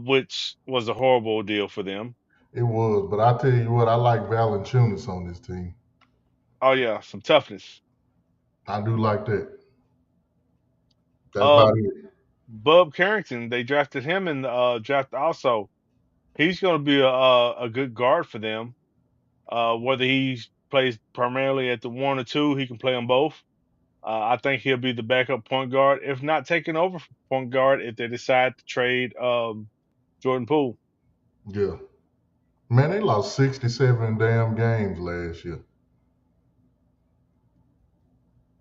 which was a horrible deal for them. It was, but I tell you what, I like Valanciunas on this team. Oh yeah, some toughness. I do like that. That's about it. Bub Carrington, they drafted him in the draft also. He's going to be a good guard for them. Whether he plays primarily at the 1 or 2, he can play on both. I think he'll be the backup point guard, if not taking over for point guard if they decide to trade Jordan Poole. Yeah. Man, they lost 67 damn games last year.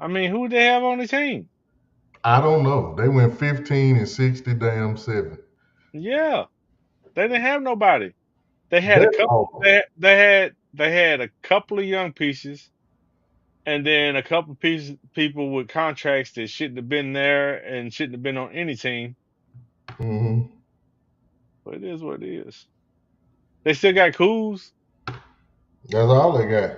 I mean, who they have on the team? I don't know. They went 15 and 60 damn 7. Yeah, they didn't have nobody. They had That's a couple. awful. They had a couple of young pieces, and then a couple of people with contracts that shouldn't have been there and shouldn't have been on any team. Mm-hmm. But it is what it is. They still got Kuz. That's all they got.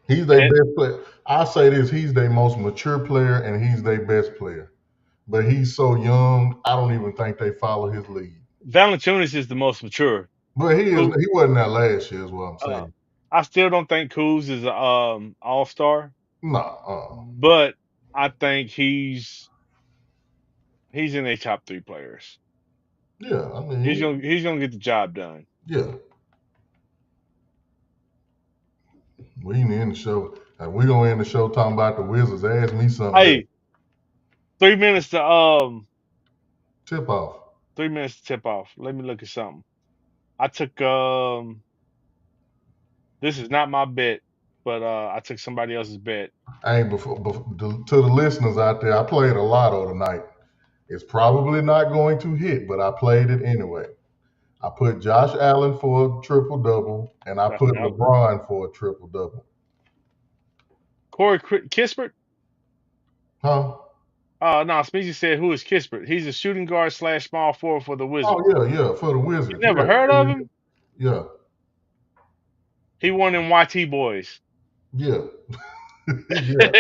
He's their And best player. I say this: he's their most mature player, and he's their best player. But he's so young, I don't even think they follow his lead. Valanciunas is the most mature. But he is. Kuz, He wasn't that last year, is what I'm uh, saying. I still don't think Kuz is a all star, Nah. but I think he's in a top three players. Yeah. I mean, He's gonna get the job done. yeah. We ain't in the show. And we gonna end the show talking about the Wizards. Ask me something else. Hey, 3 minutes to Tip off. 3 minutes to tip off. Let me look at something. I took this is not my bet, but I took somebody else's bet. Hey, to the listeners out there, I played a lotto tonight. It's probably not going to hit, but I played it anyway. I put Josh Allen for a triple double, and I That's put not LeBron for a triple double. Corey Kispert. Huh? No, Smeezy said who is Kispert? He's a shooting guard slash small forward for the Oh Wizards. yeah, for the You Wizards. never heard of him? Yeah, He won in YT Boys. yeah, yeah, yeah.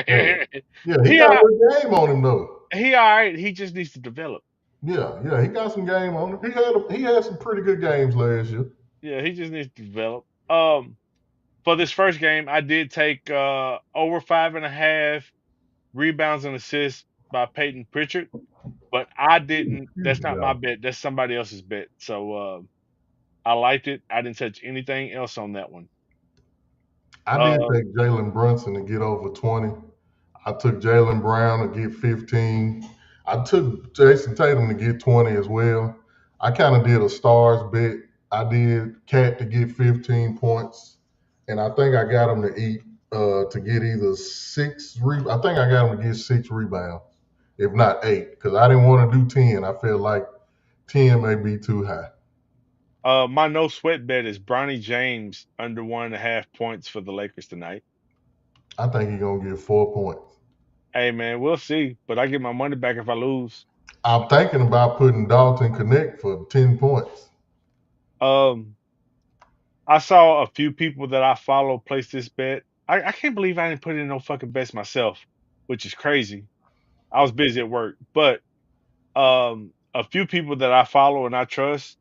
he Yeah, he got a good game on him though. he all right. He just needs to develop. Yeah, he got some game on him. He had some pretty good games last year. Yeah, he just needs to develop. For this first game, I did take over 5.5 rebounds and assists by Peyton Pritchard, but I didn't. Excuse That's me, not my y'all. bet. That's somebody else's bet. So I liked it. I didn't touch anything else on that one. I did Uh, take Jalen Brunson to get over 20. I took Jalen Brown to get 15. I took Jason Tatum to get 20 as well. I kind of did a stars bet. I did Cat to get 15 points, and I think I got him to get either I think I got him to get 6 rebounds, if not 8, because I didn't want to do 10. I felt like 10 may be too high. my no sweat bet is Bronny James under 1.5 points for the Lakers tonight. I think he's gonna get 4 points. Hey man, we'll see. But I get my money back if I lose. I'm thinking about putting Dalton Connect for 10 points. Um, I saw a few people that I follow place this bet. I can't believe I didn't put in no fucking bets myself, which is crazy. I was busy at work, but a few people that I follow and I trust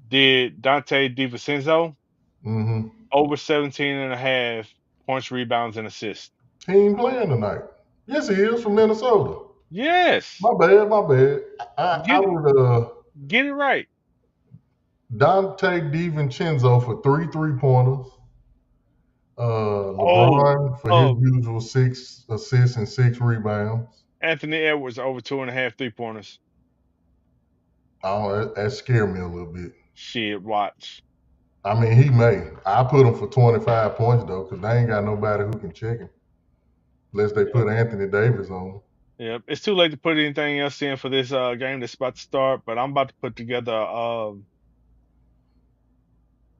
did Dante DiVincenzo Hmm. over 17.5 points, rebounds, and assists. He ain't playing tonight. Yes, he is from Minnesota. Yes, My bad, my bad. I get it, would get it right. Dante DiVincenzo for 3 3-pointers. Oh, LeBron for his oh, usual 6 assists and 6 rebounds. Anthony Edwards over 2.5 3 pointers. Oh, that scared me a little bit. Shit, watch. I mean, he may. I put him for 25 points though, because they ain't got nobody who can check him unless they Yep, put Anthony Davis on. yep. It's too late to put anything else in for this game that's about to start, but I'm about to put together.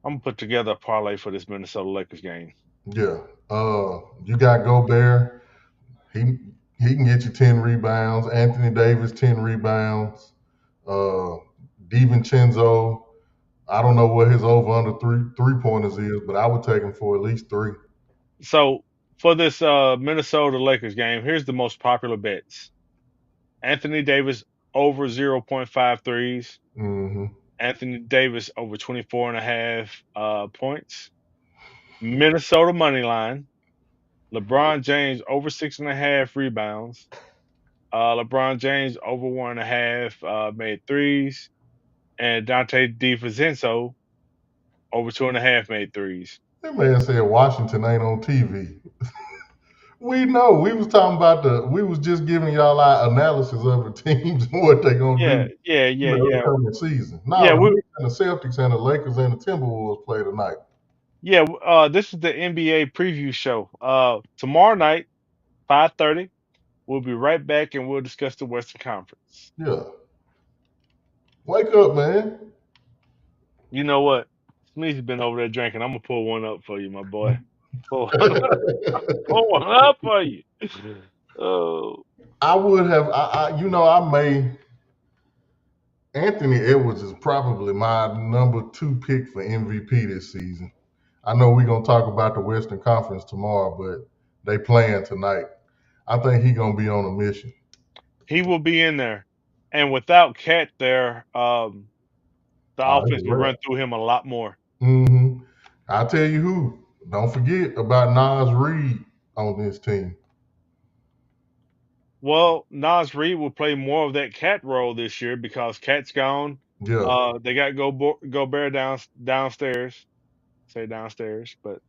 I'm gonna put together a parlay for this Minnesota Lakers game. Yeah. You got Gobert. He he can get you 10 rebounds. Anthony Davis 10 rebounds. Uh, DiVincenzo. I don't know what his over under three pointers is, but I would take him for at least 3. So for this Minnesota Lakers game, here's the most popular bets: Anthony Davis over 0.5 threes, Mm-hmm. Anthony Davis over 24.5 points, Minnesota money line, LeBron James over 6.5 rebounds, LeBron James over 1.5 made threes, and Dante DiVincenzo over 2.5 made threes. That man said Washington ain't on TV. We know. We was talking about we was just giving y'all our analysis of the teams and what they gonna Yeah, do yeah, in yeah, the yeah, upcoming season. Now yeah. the We Knicks and the Celtics and the Lakers and the Timberwolves play tonight. Yeah, this is the NBA preview show. Tomorrow night, 5:30. We'll be right back and we'll discuss the Western Conference. Yeah. Wake up, man. You know what? Smeezy's been over there drinking. I'm gonna pull one up for you, my boy. Pull, pull one up for you. Oh, I would have I may Anthony Edwards is probably my number 2 pick for MVP this season. I know we're gonna talk about the Western Conference tomorrow, but they playing tonight. I think he gonna be on a mission. He will be in there, and without Cat there, the It's offense a will wrap. run through him a lot more. hmm I tell you who. Don't forget about Nas Reed on this team. Well, Nas Reed will play more of that Cat role this year because Cat's gone. Yeah, They got Gobert downstairs. Say downstairs, but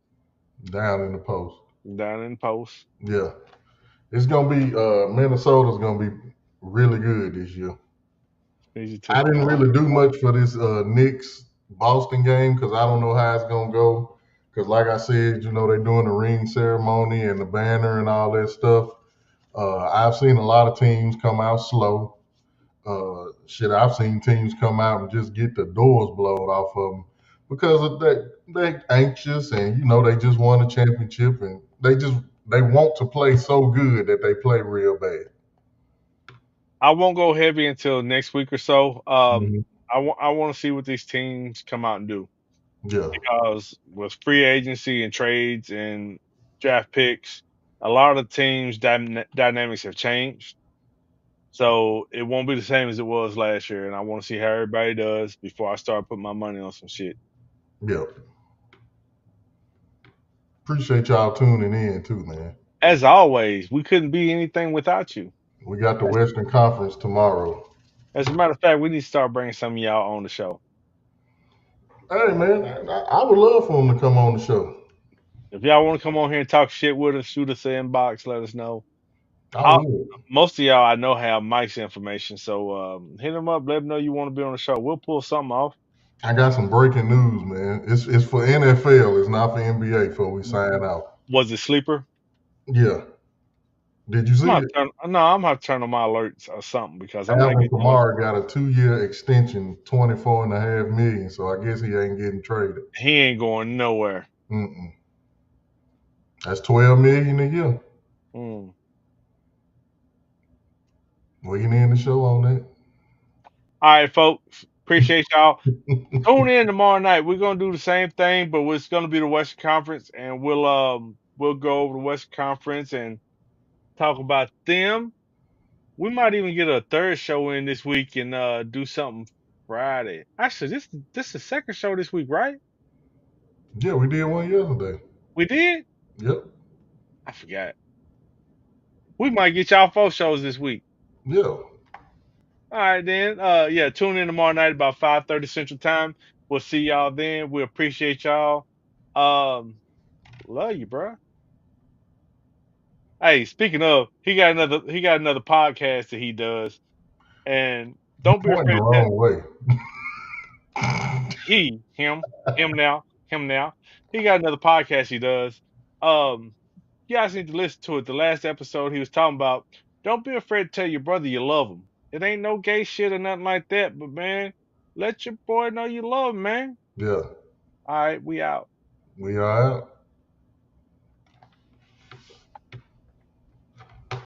down in the post. down in the post. Yeah, it's gonna be Minnesota's gonna be really good this year. Easy I to didn't really do much for this Knicks Boston game because I don't know how it's gonna go. Because like I said, they're doing the ring ceremony and the banner and all that stuff. I've seen a lot of teams come out slow. I've seen teams come out and just get the doors blown off of them because of that they're anxious and they just won a championship and they want to play so good that they play real bad. I won't go heavy until next week or so. Mhm. I want to see what these teams come out and do Yeah, because with free agency and trades and draft picks, a lot of the teams' dynamics have changed. So it won't be the same as it was last year, and I want to see how everybody does before I start putting my money on some shit. yeah. Appreciate y'all tuning in too, man. As always, we couldn't be anything without you. We got the Western Conference tomorrow. As a matter of fact, we need to start bringing some of y'all on the show. Hey, man, I would love for them to come on the show. If y'all want to come on here and talk shit with us, shoot us an inbox, let us know. I I, would. most of y'all I know have Mike's information, so hit him up, let him know you want to be on the show. We'll pull something off. I got some breaking news, man. It's for NFL. It's not for NBA. Before we sign out. Was it sleeper? Yeah. Did you I'm see gonna it? no, I'm gonna have to turn on my alerts or something because I'm not Alvin getting no. Kamara got a 2-year extension, 24.5 million. So I guess he ain't getting traded. He ain't going nowhere. Mm-mm. That's 12 million a year. Mm. We can end the show on that. All right, folks. Appreciate y'all. Tune in tomorrow night. We're gonna do the same thing, but it's gonna be the Western Conference, and we'll go over the Western Conference and talk about them. We might even get a third show in this week and do something Friday. Actually, this is the second show this week, right? Yeah, we did one yesterday. We did? Yep. I forgot. We might get y'all 4 shows this week. Yeah. All right then. Yeah, tune in tomorrow night about 5:30 Central Time. We'll see y'all then. We appreciate y'all. Love you, bro. Hey, speaking of, he got another podcast that he does, and You don't be pointing afraid the to tell wrong way. he him now. He got another podcast he does. You guys need to listen to it. The last episode he was talking about, don't be afraid to tell your brother you love him. It ain't no gay shit or nothing like that, but man, let your boy know you love him, man. Yeah. All right, we out. We are out.